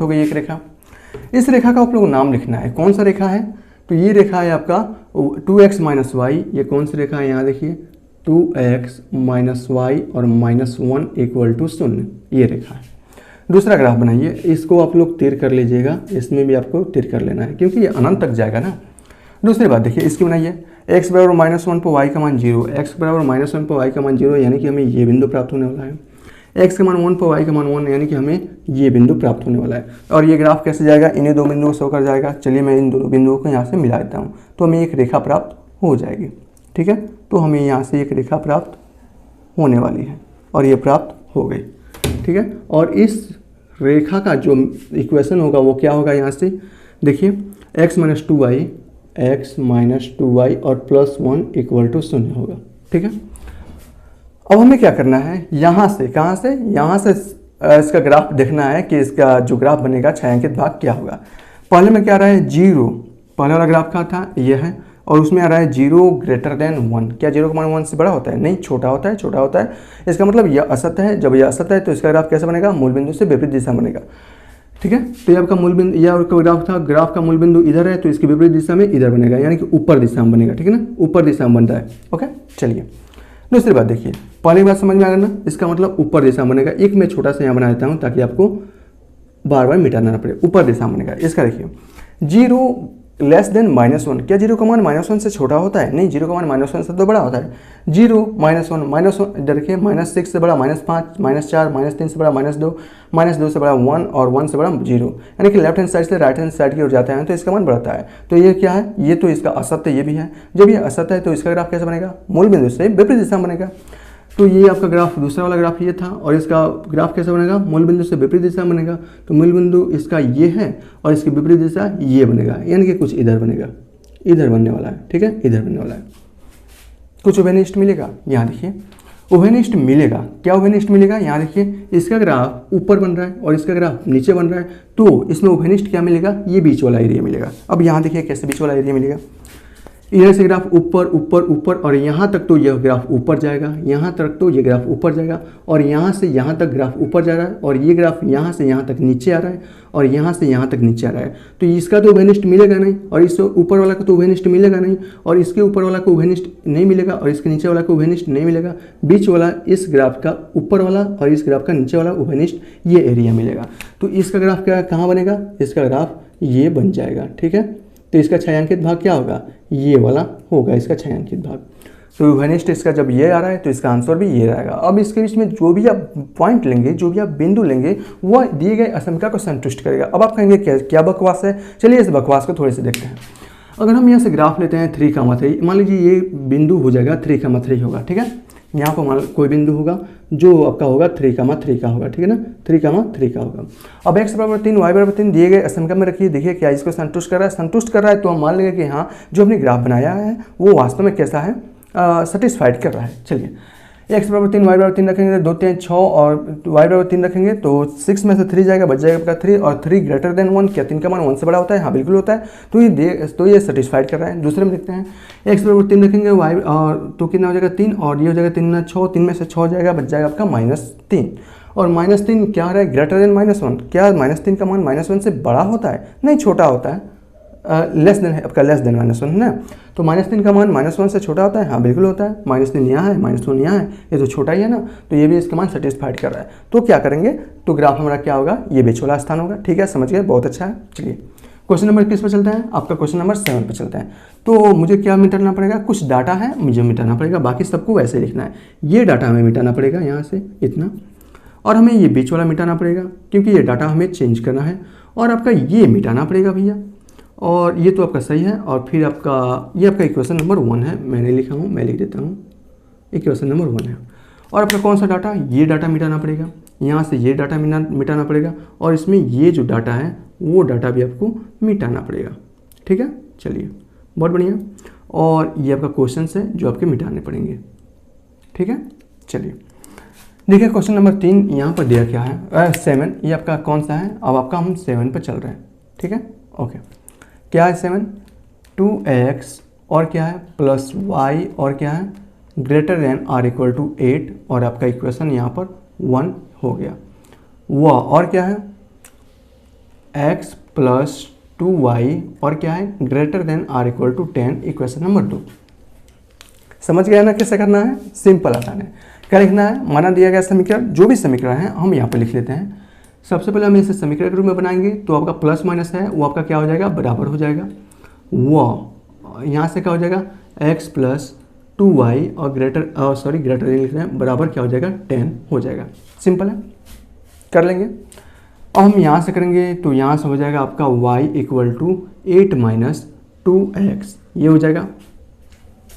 गई एक रेखा। इस रेखा का आप लोग नाम लिखना है। कौन सा रेखा है? तो ये रेखा है आपका 2x - y। ये कौन सी रेखा है? यहाँ देखिए 2x - y और -1 = 0, ये रेखा है। दूसरा ग्राफ बनाइए, इसको आप लोग तीर कर लीजिएगा, इसमें भी आपको तीर कर लेना है क्योंकि ये अनंत तक जाएगा ना। दूसरी बात देखिए, इसकी बनाइए x = -1 पर y का मान 0, x = -1 पर y का मान 0 यानी कि हमें ये बिंदु प्राप्त होने वाला है। x का मान 1 पर y का मान 1 यानी कि हमें ये बिंदु प्राप्त होने वाला है। और ये ग्राफ कैसे जाएगा? इन्हीं दो बिंदुओं से होकर जाएगा। चलिए मैं इन दोनों बिंदुओं को यहाँ से मिला देता हूँ तो हमें एक रेखा प्राप्त हो जाएगी। ठीक है, तो हमें यहाँ से एक रेखा प्राप्त होने वाली है और ये प्राप्त हो गई। ठीक है, और इस रेखा का जो इक्वेशन होगा वो क्या होगा? यहाँ से देखिए x - 2y और +1 = 0 होगा। ठीक है, अब हमें क्या करना है, यहाँ से कहाँ से, यहाँ से इसका ग्राफ देखना है कि इसका जो ग्राफ बनेगा छायांकित भाग क्या होगा। पहले में क्या आ रहा है 0, पहले वाला ग्राफ का था ये है और उसमें आ रहा है 0 > 1। क्या 0 का मान 1 से बड़ा होता है? नहीं, छोटा होता है, छोटा होता है। इसका मतलब यह असत्य है। जब यह असत्य है तो इसका ग्राफ कैसे बनेगा? मूल बिंदु से विपरीत दिशा बनेगा। ठीक है, तो ये आपका मूल बिंदु, यह आपका ग्राफ था, ग्राफ का मूल बिंदु इधर है तो इसकी विपरीत दिशा में इधर बनेगा यानी कि ऊपर दिशा में बनेगा। ठीक है ना, ऊपर दिशा में बनता है। ओके, चलिए दूसरी बात देखिए, पहली बात समझ में आ गया ना, इसका मतलब ऊपर दिशा बनेगा। एक मैं छोटा सा यहाँ बना देता हूँ ताकि आपको बार बार मिटाना ना पड़े। ऊपर दिशा बनेगा। इसका देखिए 0 <-1। क्या 0 का मान -1 से छोटा होता है? नहीं, 0 का मान -1 से तो बड़ा होता है। 0 -1 इधर देखिए -6 से बड़ा -5, -4, -3 से बड़ा -2, -2 से बड़ा 1 और 1 से बड़ा 0 यानी कि लेफ्ट हैंड साइड से राइट हैंड साइड की ओर जाता है तो इसका मान बढ़ता है। तो ये क्या है? ये तो इसका असत्य ये भी है। जब ये असत्य है तो इसका ग्राफ कैसे बनेगा? मूल बिंदु से विपरीत दिशा में बनेगा। तो ये आपका ग्राफ, दूसरा वाला ग्राफ ये था और इसका ग्राफ कैसे बनेगा? मूल बिंदु से विपरीत दिशा में बनेगा। तो मूल बिंदु इसका ये है और इसकी विपरीत दिशा ये बनेगा यानी कि कुछ इधर बनेगा, इधर बनने वाला है। ठीक है, इधर बनने वाला है। कुछ उभयनिष्ठ मिलेगा। यहाँ देखिए उभयनिष्ठ मिलेगा। क्या उभयनिष्ठ मिलेगा? यहाँ देखिए इसका ग्राफ ऊपर बन रहा है और इसका ग्राफ नीचे बन रहा है तो इसमें उभयनिष्ठ क्या मिलेगा? ये बीच वाला एरिया मिलेगा। अब यहाँ देखिए कैसे बीच वाला एरिया मिलेगा। इधर से ग्राफ ऊपर ऊपर ऊपर और यहाँ तक तो यह ग्राफ ऊपर जाएगा, यहाँ तक तो ये ग्राफ ऊपर जाएगा और यहाँ से यहाँ तक ग्राफ ऊपर जा रहा है और ये ग्राफ यहाँ से यहाँ तक नीचे आ रहा है और यहाँ से यहाँ तक नीचे आ रहा है। तो इसका तो उभयनिष्ठ मिलेगा नहीं और इससे ऊपर वाला को तो उभयनिष्ठ मिलेगा नहीं और इसके ऊपर वाला को उभयनिष्ठ नहीं मिलेगा और इसके नीचे वाला को उभयनिष्ठ नहीं मिलेगा। बीच वाला इस ग्राफ का ऊपर वाला और इस ग्राफ का नीचे वाला उभयनिष्ठ ये एरिया मिलेगा। तो इसका ग्राफ क्या कहाँ बनेगा? इसका ग्राफ ये बन जाएगा। ठीक है, तो इसका छायांकित भाग क्या होगा? ये वाला होगा इसका छायांकित भाग। तो उभयनिष्ठ इसका जब ये आ रहा है तो इसका आंसर भी ये रहेगा। अब इसके बीच में जो भी आप पॉइंट लेंगे, जो भी आप बिंदु लेंगे वह दिए गए असमीकरण को संतुष्ट करेगा। अब आप कहेंगे क्या बकवास है? चलिए इस बकवास को थोड़े से देखते हैं। अगर हम यहाँ से ग्राफ लेते हैं 3,3, मान लीजिए ये बिंदु हो जाएगा 3,3 होगा। ठीक है, यहाँ पर मान कोई बिंदु होगा जो आपका होगा 3,3 का होगा। ठीक है ना, 3,3 का होगा। अब x = 3 y = 3 दिए गए असमीकरण में रखिए। देखिए क्या इसको संतुष्ट कर रहा है? संतुष्ट कर रहा है तो हम मान लेंगे कि हाँ जो हमने ग्राफ बनाया है वो वास्तव में कैसा है? सेटिस्फाइड कर रहा है। चलिए एक्स बराबर 3 वाई बराबर 3 रखेंगे तो 2 3 6 और वाई बराबर 3 रखेंगे तो 6 में से 3 जाएगा, बच जाएगा आपका 3 और 3 ग्रेटर देन 1। क्या 3 का मान 1 से बड़ा होता है? हाँ बिल्कुल होता है। तो ये सेटिस्फाइड कर रहा है। दूसरे में देखते हैं, एक्स बराबर 3 रखेंगे वाई और तो कितना हो जाएगा 3 और ये हो जाएगा 3 6, 3 में से 6 जाएगा, बच जाएगा आपका -3 और -3 क्या आ रहा है? Greater then -1। क्या -3 का मान -1 से बड़ा होता है? नहीं, छोटा होता है। लेस देन है आपका, लेस देन -1 है ना। तो -3 का मान -1 से छोटा होता है? हाँ बिल्कुल होता है। -3 यहाँ है, -1 यहाँ है, ये तो छोटा ही है ना, तो ये भी इसका मान सेटिस्फाइड कर रहा है। तो क्या करेंगे? तो ग्राफ हमारा क्या होगा? ये बीच वाला स्थान होगा। ठीक है, समझ गए, बहुत अच्छा है। चलिए क्वेश्चन नंबर किस पर चलता है? आपका क्वेश्चन नंबर 7 पर चलता है। तो मुझे क्या मिटाना पड़ेगा? कुछ डाटा है मुझे मिटाना पड़ेगा, बाकी सबको वैसे लिखना है। ये डाटा हमें मिटाना पड़ेगा यहाँ से इतना, और हमें ये बीच वाला मिटाना पड़ेगा क्योंकि ये डाटा हमें चेंज करना है, और आपका ये मिटाना पड़ेगा भैया, और ये तो आपका सही है। और फिर आपका ये आपका इक्वेशन नंबर 1 है, मैंने लिखा हूँ, मैं लिख देता हूँ, इक्वेशन नंबर 1 है। और आपका कौन सा डाटा? ये डाटा मिटाना पड़ेगा, यहाँ से ये डाटा मिटाना पड़ेगा, और इसमें ये जो डाटा है वो डाटा भी आपको मिटाना पड़ेगा। ठीक है, चलिए बहुत बढ़िया। और ये आपका क्वेश्चन है जो आपके मिटाने पड़ेंगे। ठीक है, चलिए देखिए क्वेश्चन नंबर 3 यहाँ पर दिया क्या है? 7। ये आपका कौन सा है? अब आपका हम 7 पर चल रहे हैं। ठीक है, ओके। क्या है 7? 2x और क्या है प्लस y और क्या है greater than or equal to 8, और आपका इक्वेशन यहाँ पर 1 हो गया। वह और क्या है x प्लस 2y और क्या है greater than or equal to 10, equation number 2। समझ गया ना कैसे करना है? सिंपल आसान है। क्या लिखना है? माना दिया गया समीकरण, जो भी समीकरण है हम यहाँ पे लिख लेते हैं। सबसे पहले हम इसे समीकरण के रूप में बनाएंगे, तो आपका प्लस माइनस है वो आपका क्या हो जाएगा? बराबर हो जाएगा। वो यहाँ से क्या हो जाएगा? x प्लस 2y और ग्रेटर लिख रहे हैं, बराबर क्या हो जाएगा? 10 हो जाएगा। सिंपल है, कर लेंगे। अब हम यहाँ से करेंगे तो यहाँ से हो जाएगा आपका y equal to 8 minus 2x, ये हो जाएगा।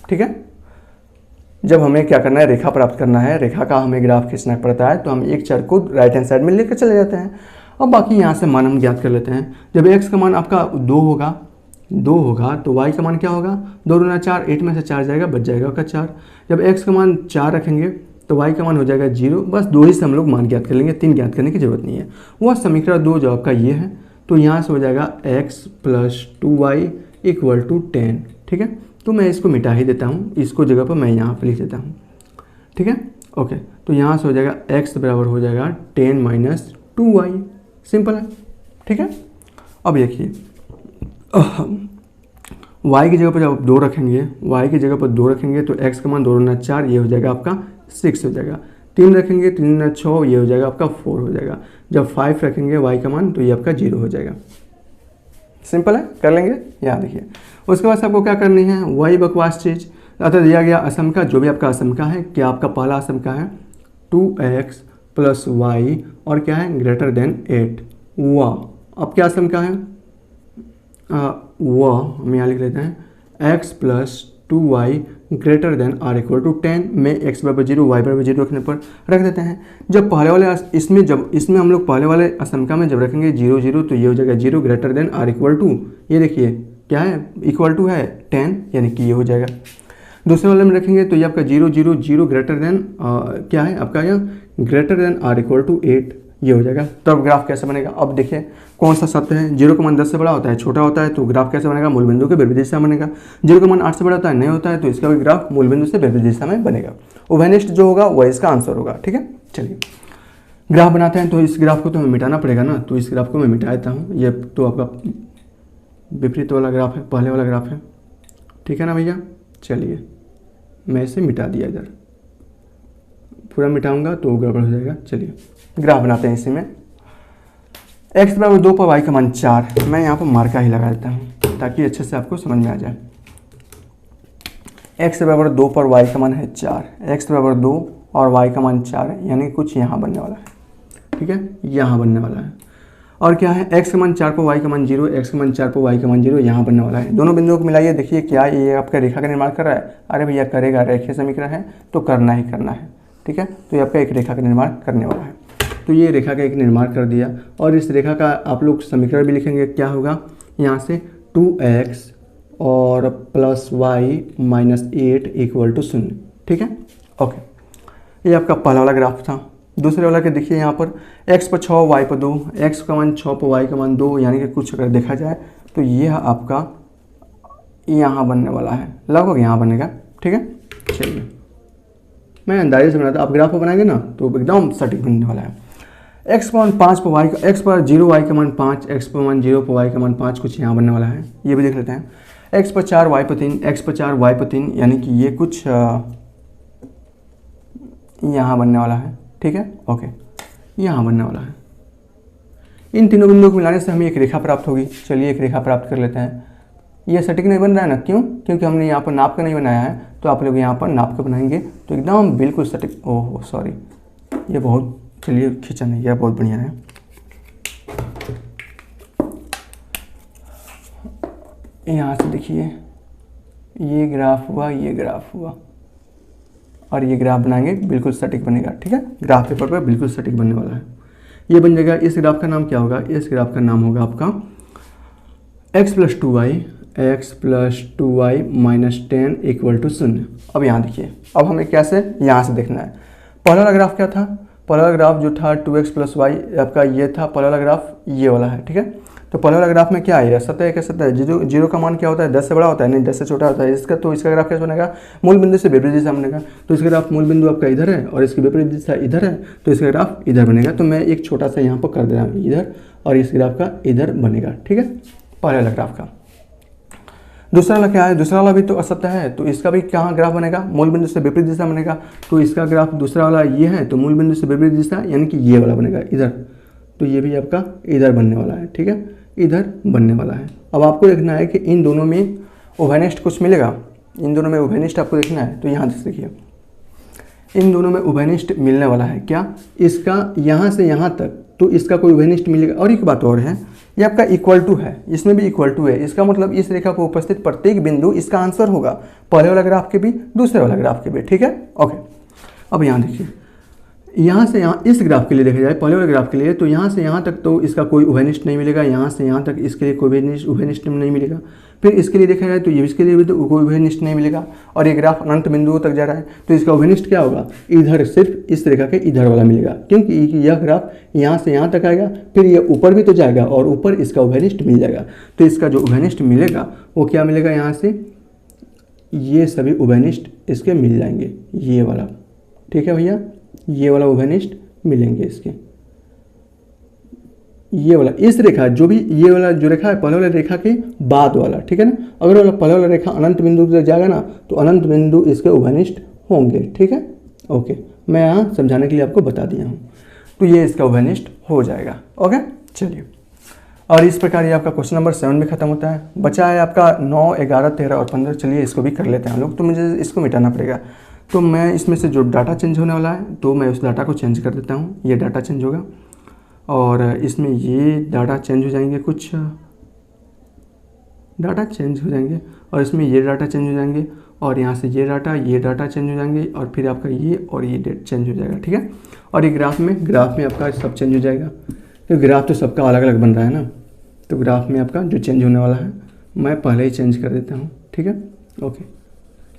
ठीक है, जब हमें क्या करना है? रेखा प्राप्त करना है, रेखा का हमें ग्राफ खींचना पड़ता है, तो हम एक चर को राइट हैंड साइड में लेकर चले जाते हैं। अब बाकी यहाँ से मान हम ज्ञात कर लेते हैं। जब x का मान आपका 2 होगा तो y का मान क्या होगा? 2 दूना 4, 8 में से 4 जाएगा, बच जाएगा आपका 4। जब x का मान 4 रखेंगे तो y का मान हो जाएगा 0। बस 2 ही से हम लोग मान ज्ञात कर लेंगे, 3 ज्ञात करने की जरूरत नहीं है। वह समीकरण 2 जो आपका ये है, तो यहाँ से हो जाएगा x plus 2y equal to 10। ठीक है, तो मैं इसको मिटा ही देता हूँ, इसको जगह पर मैं यहाँ पर लिख देता हूँ। ठीक है, ओके। तो यहाँ से हो जाएगा x बराबर हो जाएगा 10 माइनस 2y। सिंपल है। ठीक है, अब देखिए y की जगह पर जब 2 रखेंगे, y की जगह पर 2 रखेंगे तो x का मान 2 दूना 4, ये हो जाएगा आपका 6 हो जाएगा। 3 रखेंगे 3 दूना 6, ये हो जाएगा आपका 4 हो जाएगा। जब 5 रखेंगे y का मान तो ये आपका 0 हो जाएगा। सिंपल है, कर लेंगे। यहाँ देखिए, उसके बाद आपको क्या करनी है? वही बकवास चीज़, अतः दिया गया असमका, जो भी आपका असमका है, क्या आपका पहला असमका है 2x प्लस y और क्या है ग्रेटर देन 8। वह अब क्या असमका है? वह हम यहाँ लिख लेते हैं x plus 2y greater than or equal to 10 में x बराबर 0 y बराबर 0 रखने पर रख देते हैं। जब पहले वाले इसमें हम लोग पहले वाले असमका में जब रखेंगे 0 0, तो ये हो जाएगा 0 greater than or equal to, ये देखिए क्या है, इक्वल टू है 10, यानी कि ये हो जाएगा। दूसरे वाले में रखेंगे तो ये आपका 0 0 0 ग्रेटर देन क्या है आपका यहाँ greater than or equal to 8, ये हो जाएगा। तो अब ग्राफ कैसे बनेगा? अब देखिए कौन सा सत्य है? 0 का मान 10 से बड़ा होता है, छोटा होता है, तो ग्राफ कैसे बनेगा? मूल बिंदु के विपरीत दिशा में बनेगा। 0 का मान 8 से बड़ा होता है, नहीं होता है, तो इसका भी ग्राफ मूल बिंदु से विपरीत दिशा में बनेगा। उभयनिष्ठ जो होगा वह इसका आंसर होगा। ठीक है, चलिए ग्राफ बनाते हैं। तो इस ग्राफ को तो हमें मिटाना पड़ेगा ना, तो इस ग्राफ को मैं मिटा देता हूँ। ये तो आपका विपरीत वाला ग्राफ है, पहले वाला ग्राफ है। ठीक है ना भैया, चलिए मैं इसे मिटा दिया, इधर पूरा मिटाऊंगा तो गड़बड़ हो जाएगा। चलिए ग्राफ बनाते हैं। इसी में x बराबर 2 पर y का मान 4, मैं यहाँ पर मार्का ही लगा देता हूँ ताकि अच्छे से आपको समझ में आ जाए। x बराबर 2 पर y का मान है 4, x बराबर 2 और y का मान 4 है, यानी कुछ यहाँ बनने वाला है। ठीक है, यहाँ बनने वाला है। और क्या है? x का मान 4 पर y का मान 0, x का मान 4 पर y का मान 0, यहाँ बनने वाला है। दोनों बिंदुओं को मिलाइए, देखिए क्या ये आपका रेखा का निर्माण कर रहा है? अरे भैया करेगा, रेखीय समीकरण है तो करना ही करना है। ठीक है, तो ये आपका एक रेखा का निर्माण करने वाला है। तो ये रेखा का एक निर्माण कर दिया, और इस रेखा का आप लोग समीकरण भी लिखेंगे। क्या होगा यहाँ से? 2x और प्लस y माइनस 8 इक्वल टू 0। ठीक है, ओके। ये आपका पहला वाला ग्राफ था। दूसरे वाला के देखिए यहाँ पर x पर 6 y पर 2, x का मान 6 पर y का मान 2, यानी कि कुछ अगर देखा जाए तो ये आपका यहाँ बनने वाला है, लगभग यहाँ बनेगा। ठीक है, चलिए मैं अंदाजे से बनाता, आप ग्राफ पर बनाएंगे ना तो एकदम सटीक बनने वाला है। x पर मान 5 पर y का, x पर 0 y का मान 5, x पर मान 0 पर y का मान 5, कुछ यहाँ बनने वाला है। ये भी देख लेते हैं। x पर 4 y पर 3, x पर 4 y पर 3, यानी कि ये कुछ यहाँ बनने वाला है। ठीक है, ओके, यहाँ बनने वाला है। इन तीनों बिंदुओं को मिलाने से हमें एक रेखा प्राप्त होगी। चलिए एक रेखा प्राप्त कर लेते हैं। ये सटीक नहीं बन रहा है ना, क्यों? क्योंकि हमने यहाँ पर नाप का नहीं बनाया है, तो आप लोग यहाँ पर नाप का बनाएंगे तो एकदम बिल्कुल सटीक। ओह सॉरी, ये बहुत, चलिए खींचा नहीं गया, बहुत बढ़िया है। यहाँ से देखिए ये ग्राफ हुआ, ये ग्राफ हुआ, और ये ग्राफ बनाएंगे बिल्कुल सटीक बनेगा। ठीक है, ग्राफ पेपर पर बिल्कुल सटीक बनने वाला है। ये बन जाएगा। इस ग्राफ का नाम क्या होगा? इस ग्राफ का नाम होगा आपका x + 2y, x + 2y - 10 = 0। अब यहाँ देखिए, अब हमें कैसे यहाँ से देखना है। पहला वाला ग्राफ क्या था? पहला वाला ग्राफ जो था 2x + y आपका ये था पहला वाला ग्राफ, ये वाला है। ठीक है, तो पहले वाला ग्राफ में क्या है? सतह क्या सतह है? जीरो का मान क्या होता है? 10 से बड़ा होता है, नहीं 10 से छोटा होता है इसका। तो इसका ग्राफ कैसे बनेगा? मूल बिंदु से विपरीत दिशा बनेगा। तो इसका ग्राफ मूल बिंदु आपका इधर है और इसकी विपरीत दिशा इधर है, तो इसका ग्राफ इधर बनेगा। तो मैं एक छोटा सा यहाँ पर कर दे रहा हूँ इधर, और इस ग्राफ का इधर बनेगा। ठीक है, पहले वाला ग्राफ का। दूसरा वाला क्या है? दूसरा वाला भी तो असत्य है, तो इसका भी कहाँ ग्राफ बनेगा? मूल बिंदु से विपरीत दिशा बनेगा। तो इसका ग्राफ दूसरा वाला ये है, तो मूल बिंदु से विपरीत दिशा यानी कि ये वाला बनेगा इधर। तो ये भी आपका इधर बनने वाला है। ठीक है, इधर बनने वाला है। अब आपको देखना है कि इन दोनों में उभयनिष्ठ कुछ मिलेगा। इन दोनों में उभयनिष्ठ आपको देखना है। तो यहाँ से देखिए, इन दोनों में उभयनिष्ठ मिलने वाला है। क्या? इसका यहाँ से यहाँ तक, तो इसका कोई उभयनिष्ठ मिलेगा। और एक बात और है, ये आपका इक्वल टू है, इसमें भी इक्वल टू है। इसका मतलब इस रेखा पर उपस्थित प्रत्येक बिंदु इसका आंसर होगा, पहले वाला ग्राफ के भी, दूसरे वाला ग्राफ के भी। ठीक है, ओके। अब यहाँ देखिए, यहाँ से यहाँ इस ग्राफ के लिए देखा जाए, पहले वाले ग्राफ के लिए, तो यहाँ से यहाँ तक तो इसका कोई उभयनिष्ठ नहीं मिलेगा। यहाँ से यहाँ तक इसके लिए कोई उभयनिष्ठ नहीं मिलेगा। फिर इसके लिए देखा जाए तो ये इसके लिए भी तो कोई उभयनिष्ठ नहीं मिलेगा। और ये ग्राफ अनंत बिंदुओं तक जा रहा है, तो इसका उभयनिष्ठ क्या होगा? इधर, सिर्फ इस रेखा के इधर वाला मिलेगा, क्योंकि यह ग्राफ यहाँ से यहाँ तक आएगा, फिर ये ऊपर भी तो जाएगा और ऊपर इसका उभयनिष्ठ मिल जाएगा। तो इसका जो उभयनिष्ठ मिलेगा वो क्या मिलेगा? यहाँ से ये सभी उभयनिष्ठ इसके मिल जाएंगे, ये वाला। ठीक है भैया, ये वाला उभयनिष्ठ मिलेंगे इसके, ये वाला, इस रेखा जो भी, ये वाला जो रेखा है पहले वाला रेखा के बाद वाला। ठीक है ना, अगर वाला पहले वाला रेखा अनंत बिंदु तक जाएगा ना, तो अनंत बिंदु इसके उभयनिष्ठ होंगे। ठीक है, ओके, मैं यहाँ समझाने के लिए आपको बता दिया हूँ। तो ये इसका उभयनिष्ठ हो जाएगा। ओके, चलिए। और इस प्रकार ये आपका क्वेश्चन नंबर 7 भी खत्म होता है। बचा है आपका 9, 11, 13 और 15। चलिए इसको भी कर लेते हैं हम लोग। तो मुझे इसको मिटाना पड़ेगा, तो मैं इसमें से जो डाटा चेंज होने वाला है, तो मैं उस डाटा को चेंज कर देता हूँ। ये डाटा चेंज होगा और इसमें ये डाटा चेंज हो जाएंगे, कुछ डाटा चेंज हो जाएंगे, और इसमें ये डाटा चेंज हो जाएंगे, और यहाँ से ये डाटा चेंज हो जाएंगे, और फिर आपका ये और ये डेट चेंज हो जाएगा। ठीक है, और ये ग्राफ में आपका सब चेंज हो जाएगा। तो ग्राफ तो सबका अलग अलग बन रहा है ना, तो ग्राफ में आपका जो चेंज होने वाला है मैं पहले ही चेंज कर देता हूँ। ठीक है, ओके,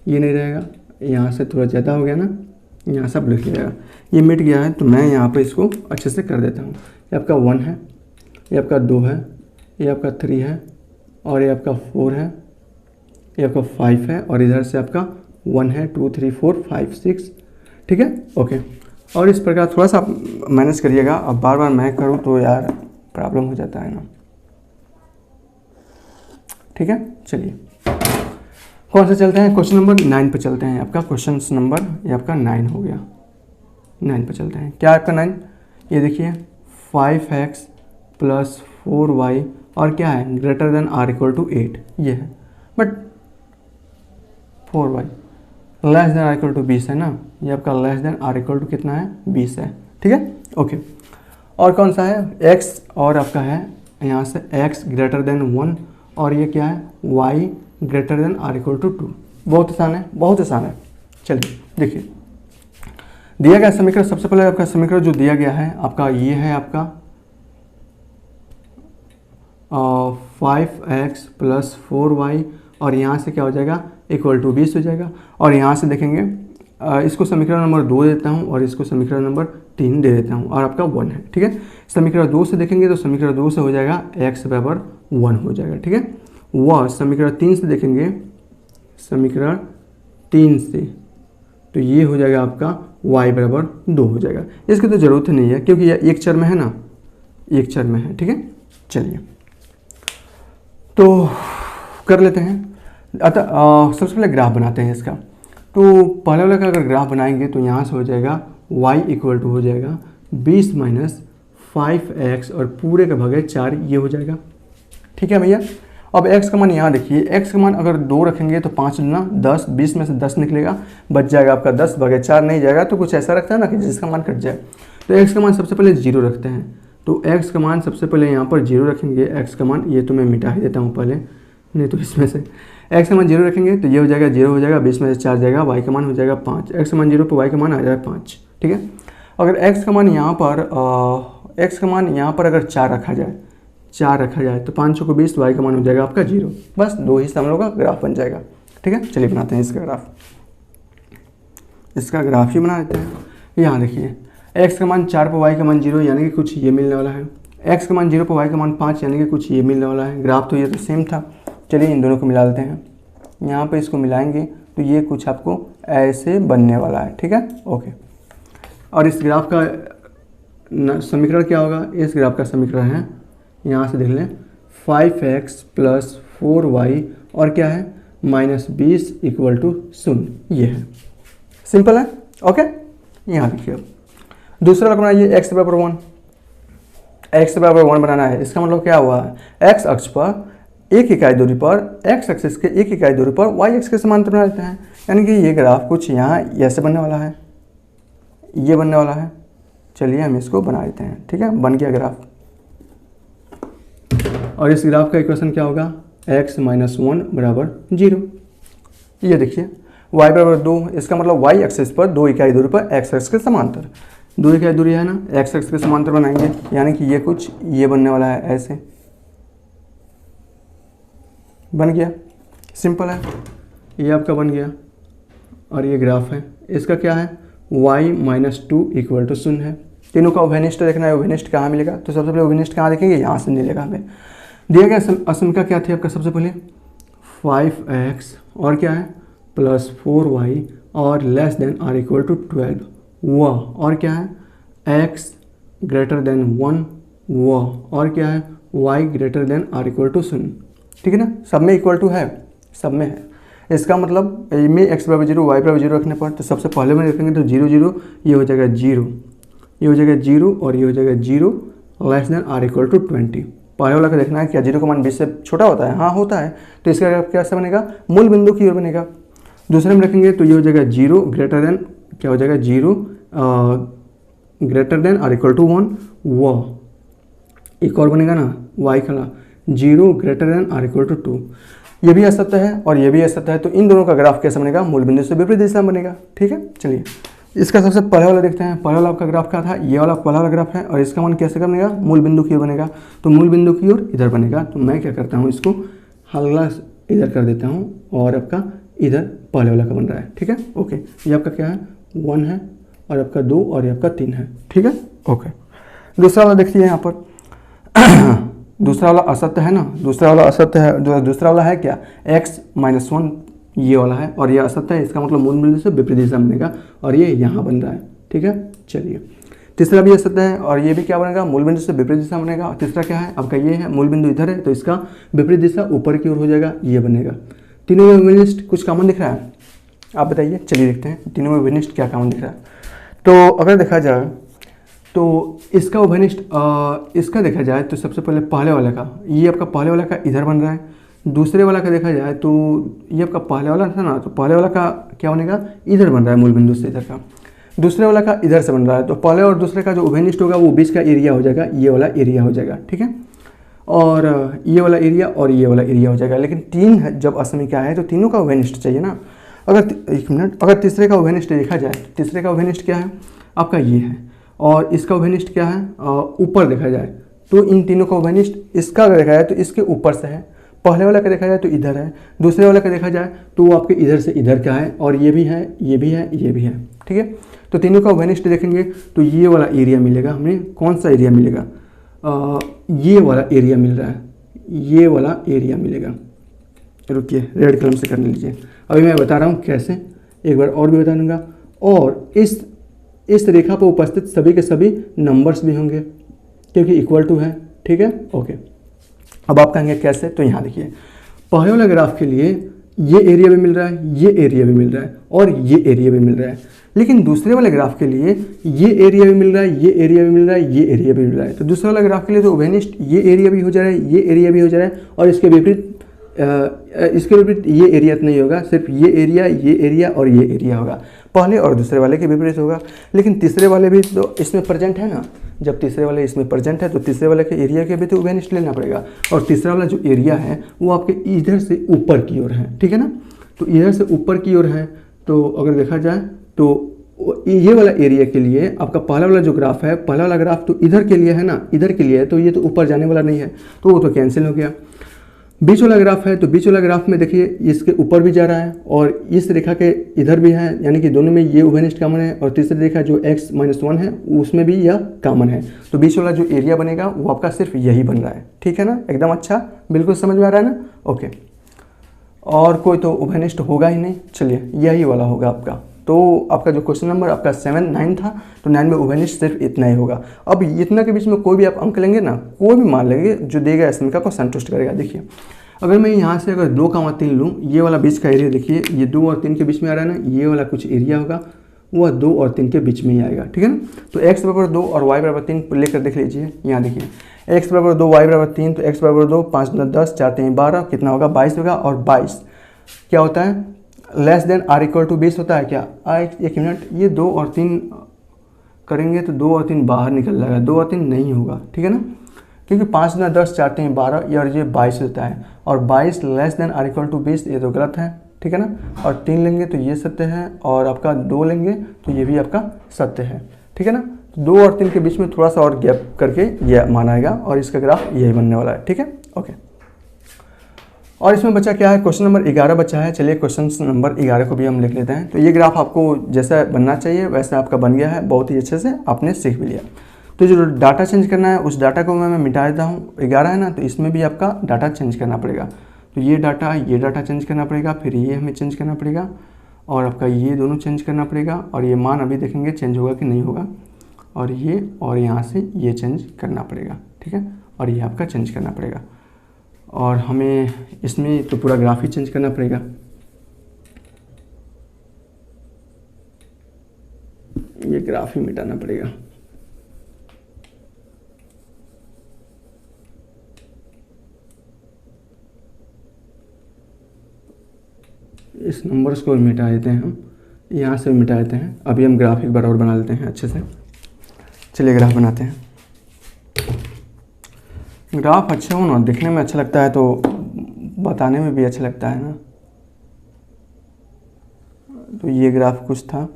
ये नहीं रहेगा, यहाँ से थोड़ा ज़्यादा हो गया ना, यहाँ सब लिख लिया, ये मिट गया है, तो मैं यहाँ पर इसको अच्छे से कर देता हूँ। ये आपका 1 है, ये आपका 2 है, ये आपका 3 है, और ये आपका 4 है, ये आपका 5 है, और इधर से आपका 1 है, 2, 3, 4, 5, 6। ठीक है, ओके। और इस प्रकार थोड़ा सा आप मैनेज करिएगा। अब बार बार मैं करूँ तो यार प्रॉब्लम हो जाता है ना। ठीक है, चलिए कौन सा चलते हैं? क्वेश्चन नंबर 9 पे चलते हैं। आपका क्वेश्चन नंबर ये आपका 9 हो गया। 9 पे चलते हैं। क्या आपका 9? ये देखिए 5x + 4y और क्या है? ग्रेटर देन r = 8 ये है, but 4y less than r = 20 है ना। ये आपका लेस देन r = कितना है? 20 है। ठीक है, ओके। और कौन सा है? x, और आपका है यहाँ से x ग्रेटर देन 1, और ये क्या है? y greater than r = 2। बहुत आसान है, बहुत आसान है। चलिए देखिए, दिया गया समीकरण, सबसे पहले आपका समीकरण जो दिया गया है आपका ये है आपका 5x + 4y, और यहाँ से क्या हो जाएगा? = 20 हो जाएगा। और यहाँ से देखेंगे इसको समीकरण नंबर 2 देता हूँ और इसको समीकरण नंबर 3 दे देता हूँ और आपका 1 है। ठीक है, समीकरण 2 से देखेंगे तो समीकरण 2 से हो जाएगा x बराबर 1 हो जाएगा। ठीक है, वह समीकरण 3 से देखेंगे, समीकरण 3 से तो ये हो जाएगा आपका y बराबर 2 हो जाएगा। इसकी तो ज़रूरत ही नहीं है क्योंकि यह एक चर में है ना, एक चर में है। ठीक है, चलिए तो कर लेते हैं। अतः सबसे पहले ग्राफ बनाते हैं इसका। तो पहले वाला का अगर ग्राफ बनाएंगे तो यहाँ से हो जाएगा y इक्वल टू हो जाएगा 20 माइनस 5x और पूरे का भागे 4, ये हो जाएगा। ठीक है भैया, अब x का मान यहाँ देखिए, x का मान अगर 2 रखेंगे तो 5 दुना 10, 20 में से 10 निकलेगा, बच जाएगा आपका 10 भागे 4 नहीं जाएगा, तो कुछ ऐसा रखता है ना कि जिसका मान कट जाए। तो x का मान सबसे पहले 0 रखते हैं, तो x का मान सबसे पहले यहाँ पर 0 रखेंगे। x का मान ये तो मैं मिटा ही देता हूँ पहले, नहीं तो इसमें से x का मान 0 रखेंगे तो ये हो जाएगा 0 हो जाएगा, 20 में से 4 जाएगा, y का मान हो जाएगा 5। x का मान 0 पर y का मान आ जाएगा 5। ठीक है, अगर x का मान यहाँ पर अगर 4 रखा जाए तो 5 को 20, y का मान हो जाएगा आपका 0। बस 2 हिस्सा हम लोग का ग्राफ बन जाएगा। ठीक है, चलिए बनाते हैं इसका ग्राफ ही बना देते हैं। यहाँ देखिए, x का मान 4 पर y का मान 0 यानी कि कुछ ये मिलने वाला है, x का मान 0 पर y का मान 5 यानी कि कुछ ये मिलने वाला है। ग्राफ तो ये तो सेम था। चलिए इन दोनों को मिला देते हैं, यहाँ पे इसको मिलाएंगे तो ये कुछ आपको ऐसे बनने वाला है। ठीक है, ओके। और इस ग्राफ का समीकरण क्या होगा? इस ग्राफ का समीकरण है, यहाँ से देख लें, 5x प्लस 4y और क्या है -20 इक्वल टू 0। ये है, सिंपल है। ओके, यहाँ देखिए दूसरा वाला बनाइए, x बराबर 1। x बराबर 1 बनाना है, इसका मतलब क्या हुआ? x अक्ष पर एक इकाई दूरी पर, x एक्सिस के एक इकाई दूरी पर y एक्सिस के समांतर बना देते हैं, यानी कि ये ग्राफ कुछ यहाँ ऐसे बनने वाला है, ये बनने वाला है। चलिए हम इसको बना देते हैं। ठीक है, बन गया ग्राफ। और इस ग्राफ का इक्वेशन क्या होगा? x - 1 बराबर 0। ये देखिए y बराबर 2, इसका मतलब y एक्सिस पर 2 इकाई दूरी पर x एक्सिस के समांतर, 2 इकाई दूरी है ना, x एक्सिस के समांतर बनाएंगे, यानी कि ये कुछ ये बनने वाला है, ऐसे बन गया। सिंपल है, ये आपका बन गया। और ये ग्राफ है, इसका क्या है? y - 2 इक्वल टू 0 है। तीनों का उभयनिष्ठ देखना है, उभयनिष्ठ कहाँ मिलेगा? तो सबसे पहले उभयनिष्ठ कहाँ देखेंगे? यहाँ से मिलेगा हमें। दिया गया असमीका क्या थी आपका? सबसे पहले 5x और क्या है प्लस 4y और less than or equal to 12, वह और क्या है x ग्रेटर देन 1, वह और क्या है y greater than or equal to 0। ठीक है ना, सब में इक्वल टू है, सब में है। इसका मतलब में x बराबर 0, y बराबर 0 रखने पर तो सबसे पहले में रखेंगे तो 0 0, ये हो जाएगा 0, ये हो जाएगा 0 और ये हो जाएगा 0 less than or equal to 20। पहले वाला का देखना है क्या 0 का मान 20 से छोटा होता है? हाँ होता है। तो इसका कैसे बनेगा? मूल बिंदु की ओर बनेगा। दूसरे में रखेंगे तो ये हो जाएगा 0 ग्रेटर देन, क्या हो जाएगा 0 greater than or equal to 1, वह एक और बनेगा ना y का 0 greater than or equal to 2। ये भी असत्य है और ये भी असत्य है, तो इन दोनों का ग्राफ कैसे बनेगा? मूल बिंदु से विपरीत दिशा में बनेगा। ठीक है, चलिए इसका सबसे पहले वाला देखते हैं। पहले वाला आपका ग्राफ क्या था? ये वाला पहला वाला ग्राफ है और इसका मान कैसे बनेगा? मूल बिंदु की ओर बनेगा। तो मूल बिंदु की ओर इधर बनेगा, तो मैं क्या करता हूँ, इसको हल्ला इधर कर देता हूँ और आपका इधर पहले वाला का बन रहा है। ठीक है, ओके। ये आपका क्या है? 1 है और आपका 2 और ये आपका 3 है। ठीक है, ओके। दूसरा वाला देखिए यहाँ पर दूसरा वाला असत्य है ना, दूसरा वाला असत्य है। दूसरा वाला है क्या? x - 1 ये वाला है और ये असत्य है, इसका मतलब मूल बिंदु से विपरीत दिशा बनेगा और ये यहाँ बन रहा है। ठीक है, चलिए तीसरा भी असत्य है और ये भी क्या बनेगा? मूल बिंदु से विपरीत दिशा बनेगा। और तीसरा क्या है आपका? ये है, मूल बिंदु इधर है तो इसका विपरीत दिशा ऊपर की ओर हो जाएगा, ये बनेगा। तीनों में विनिष्ठ कुछ कॉमन दिख रहा है? आप बताइए, चलिए देखते हैं तीनों में विनिष्ठ क्या कॉमन दिख रहा है। तो अगर देखा जाए तो इसका उभयनिष्ठ इसका देखा जाए तो सबसे पहले पहले वाले का, ये आपका पहले वाला का इधर बन रहा है। दूसरे वाला का देखा जाए तो ये आपका पहले वाला था ना, तो पहले वाला का क्या बनेगा? इधर बन रहा है मूल बिंदु से इधर का। दूसरे वाला का इधर से बन रहा है, तो पहले और दूसरे का जो उभयनिष्ठ होगा वो बीच का एरिया हो जाएगा, ये वाला एरिया हो जाएगा। ठीक है, और ये वाला एरिया और ये वाला एरिया हो जाएगा। लेकिन 3 जब असमीका है तो तीनों का उभयनिष्ठ चाहिए ना। अगर एक मिनट, अगर तीसरे का उभयनिष्ठ देखा जाए तो तीसरे का उभयनिष्ठ क्या है आपका? ये है। और इसका उभयनिष्ठ क्या है? ऊपर देखा जाए तो इन तीनों का उभयनिष्ठ इसका अगर देखा जाए तो इसके ऊपर से है। पहले वाला का देखा जाए तो इधर है, दूसरे वाला का देखा जाए तो वो आपके इधर से इधर का है, और ये भी है, ये भी है, ये भी है, ठीक है। तो तीनों का वेनिस्ट देखेंगे तो ये वाला एरिया मिलेगा हमें। कौन सा एरिया मिलेगा? ये वाला एरिया मिल रहा है, ये वाला एरिया मिलेगा। रुकिए, रेड कलर से कर लीजिए। अभी मैं बता रहा हूँ कैसे, एक बार और भी बता दूँगा। और इस रेखा पर उपस्थित सभी के सभी नंबर्स भी होंगे क्योंकि इक्वल टू है, ठीक है, ओके। अब आप कहेंगे कैसे, तो यहाँ देखिए, पहले वाले ग्राफ के लिए ये एरिया भी मिल रहा है, ये एरिया भी मिल रहा है, और ये एरिया भी मिल रहा है। लेकिन दूसरे वाले ग्राफ के लिए ये एरिया भी मिल रहा है, ये एरिया भी मिल रहा है, ये एरिया भी मिल रहा है। तो दूसरे वाले ग्राफ के लिए तो वेनिस्ट ये एरिया भी हो जा रहा है, ये एरिया भी हो जा रहा है, और इसके विपरीत ये एरिया नहीं होगा, सिर्फ ये एरिया और ये एरिया होगा। पहले और दूसरे वाले के विपरीत होगा। लेकिन तीसरे वाले भी तो इसमें प्रेजेंट है ना, जब तीसरे वाले इसमें प्रेजेंट है तो तीसरे वाले के एरिया के भी तो वेनिस्ट लेना पड़ेगा। और तीसरा वाला जो एरिया है वो आपके इधर से ऊपर की ओर है, ठीक है ना। तो इधर से ऊपर की ओर है, तो अगर देखा जाए तो ये वाला एरिया के लिए आपका पहला वाला जो ग्राफ है, पहला वाला ग्राफ तो इधर के लिए है ना, इधर के लिए है, तो ये तो ऊपर जाने वाला नहीं है, तो वो तो कैंसिल हो गया। बीच वाला ग्राफ है, तो बीच वाला ग्राफ में देखिए इसके ऊपर भी जा रहा है और इस रेखा के इधर भी है, यानी कि दोनों में ये वेनिस्ट कॉमन है। और तीसरी रेखा जो x-1 है उसमें भी यह कॉमन है। तो बीच वाला जो एरिया बनेगा वो आपका सिर्फ यही बन रहा है, ठीक है ना, एकदम अच्छा, बिल्कुल समझ में आ रहा है ना, ओके। और कोई तो वेनिस्ट होगा ही नहीं, चलिए यही वाला होगा आपका। तो आपका जो क्वेश्चन नंबर आपका 7, 9 था, तो 9 में ओवेनिस्ट सिर्फ इतना ही होगा। अब इतना के बीच में कोई भी आप अंक लेंगे ना, कोई भी मान लेंगे जो देगा इसमें का को संतुष्ट करेगा। देखिए अगर मैं यहाँ से अगर 2,3 लूँ, ये वाला बीच का एरिया देखिए, ये 2 और 3 के बीच में आ रहा है ना, ये वाला कुछ एरिया होगा वह 2 और 3 के बीच में ही आएगा, ठीक है ना। तो x बराबर 2 और y बराबर 3 लेकर देख लीजिए। यहाँ देखिए x बराबर 2 y बराबर 3, तो x बराबर 2, 5 × 10, 4 × 3 12, कितना होगा 22 होगा। और 22 क्या होता है, less than or equal to 20 होता है क्या? एक मिनट, ये 2 और 3 करेंगे तो 2 और 3 बाहर निकल जाएगा, 2 और 3 नहीं होगा, ठीक है ना, क्योंकि 5 × 10, 4 × 3 12 और ये 22 होता है। और 22 less than or equal to 20, ये तो गलत है, ठीक है ना। और 3 लेंगे तो ये सत्य है, और आपका 2 लेंगे तो ये भी आपका सत्य है, ठीक है ना। 2 और 3 के बीच में थोड़ा सा और गैप करके ये मान आएगा और इसका ग्राफ यही बनने वाला है, ठीक है, ओके। और इसमें बचा क्या है, क्वेश्चन नंबर 11 बचा है। चलिए क्वेश्चन नंबर 11 को भी हम लिख लेते हैं। तो ये ग्राफ आपको जैसा बनना चाहिए वैसा आपका बन गया है, बहुत ही अच्छे से आपने सीख भी लिया। तो जो डाटा चेंज करना है उस डाटा को मैं मिटा देता हूँ। 11 है ना, तो इसमें भी आपका डाटा चेंज करना पड़ेगा। तो ये डाटा चेंज करना पड़ेगा, फिर ये हमें चेंज करना पड़ेगा, और आपका ये दोनों चेंज करना पड़ेगा। और ये मान अभी देखेंगे चेंज होगा कि नहीं होगा। और ये और यहाँ से ये चेंज करना पड़ेगा, ठीक है, और ये आपका चेंज करना पड़ेगा। और हमें इसमें तो पूरा ग्राफ ही चेंज करना पड़ेगा। ये ग्राफ ही मिटाना पड़ेगा। इस नंबर्स को मिटा देते हैं हम, यहाँ से मिटा देते हैं। अभी हम ग्राफ एक बार और बना लेते हैं अच्छे से। चलिए ग्राफ बनाते हैं। ग्राफ अच्छा हो ना, दिखने में अच्छा लगता है तो बताने में भी अच्छा लगता है ना। तो ये ग्राफ कुछ था,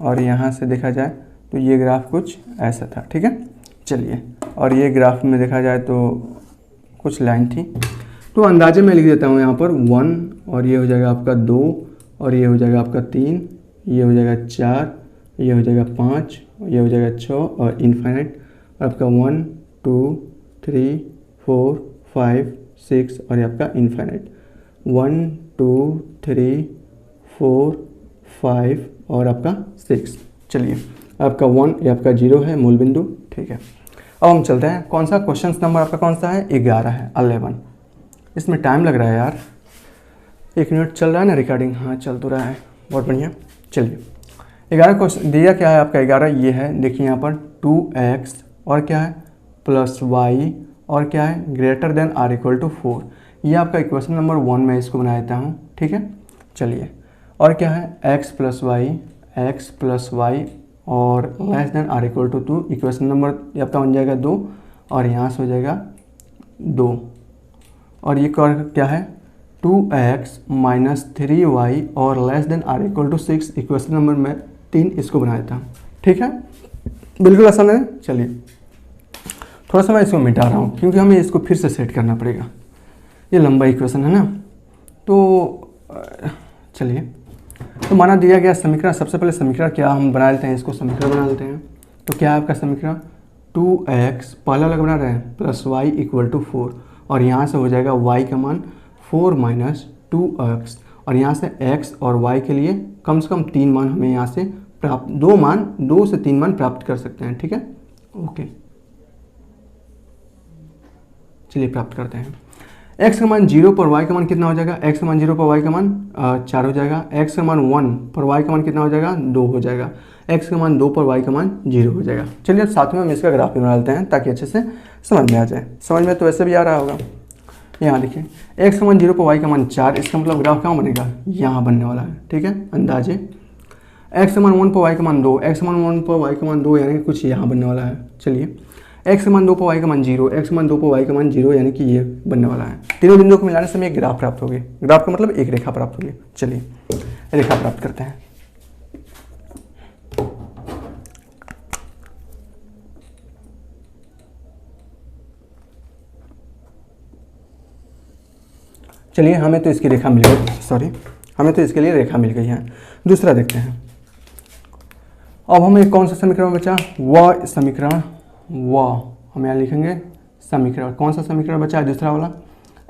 और यहाँ से देखा जाए तो ये ग्राफ कुछ ऐसा था, ठीक है। चलिए, और ये ग्राफ में देखा जाए तो कुछ लाइन थी, तो अंदाजे में लिख देता हूँ यहाँ पर 1, और ये हो जाएगा आपका 2, और ये हो जाएगा आपका 3, ये हो जाएगा 4, ये हो जाएगा 5, ये हो जाएगा 6, और इनफाइनाइट आपका 1, 2, 3, 4, 5, 6, और ये आपका इनफाइनाइट 1, 2, 3, 4, 5 और आपका 6। चलिए, आपका 1 ये आपका 0 है, मूल बिंदु, ठीक है। अब हम चलते हैं, कौन सा क्वेश्चन नंबर आपका कौन सा है? 11 है, 11। इसमें टाइम लग रहा है यार, 1 मिनट चल रहा है ना रिकॉर्डिंग? हाँ चल तो रहा है, बहुत बढ़िया। चलिए 11 क्वेश्चन दिया क्या है आपका 11, ये है, देखिए यहाँ पर 2x और क्या है प्लस y और क्या है greater than or equal to 4। ये आपका इक्वेशन नंबर 1 में इसको बना देता हूँ, ठीक है। चलिए, और क्या है x प्लस वाई और less than or equal to 2। Equation number ये आपका बन जाएगा 2, और यहाँ से हो जाएगा 2, और ये क्या है 2x माइनस 3y और less than or equal to 6। Equation number में 3 इसको बना देता हूँ, ठीक है, बिल्कुल आसान है। चलिए थोड़ा सा मैं इसको मिटा रहा हूँ क्योंकि हमें इसको फिर से सेट करना पड़ेगा। ये लंबा इक्वेशन है ना। तो चलिए, तो माना दिया गया समीकरण, सबसे पहले समीकरण क्या हम बना लेते हैं, इसको समीकरण बना लेते हैं। तो क्या है आपका समीकरण, 2x पहला वाला बना रहे हैं प्लस वाई इक्वल टू 4, और यहाँ से हो जाएगा y का मान 4 माइनस 2x, और यहाँ से x और y के लिए कम से कम 3 मान हमें यहाँ से प्राप्त, 2 से 3 मान प्राप्त कर सकते हैं। ठीक है, ओके, चलिए प्राप्त करते हैं। x का मान 0 पर y का मान कितना हो जाएगा, x का मान 0 पर y का मान 4 हो जाएगा। x का मान 1 पर y का मान कितना हो जाएगा, 2 हो जाएगा। x का मान 2 पर y का मान 0 हो जाएगा। चलिए अब साथ में हम इसका ग्राफ भी बना लेते हैं ताकि अच्छे से समझ में आ जाए। समझ में तो वैसे भी आ रहा होगा। यहाँ देखिए, x का मान 0 पर y का मान 4, इसका मतलब ग्राफ कहाँ बनेगा, यहाँ बनने वाला है। ठीक है, अंदाजे x का मान 1 पर y का मान 2, x का मान 1 पर y का मान 2 यानी कि कुछ यहाँ बनने वाला है। चलिए, x का मान 2 पर y का मान 0, x का मान 2 पर y का मान 0 यानी कि ये बनने वाला है। तीनों बिंदुओं को मिलाने से हमें एक ग्राफ प्राप्त होगी। ग्राफ का मतलब एक रेखा प्राप्त होगी। चलिए रेखा प्राप्त करते हैं। चलिए, हमें तो इसकी रेखा मिल गई, हमें तो इसके लिए रेखा मिल गई है। दूसरा देखते हैं। अब हमें कौन सा समीकरण बचा, वह समीकरण, वह हम यहाँ लिखेंगे समीकरण, कौन सा समीकरण बचा है, दूसरा वाला,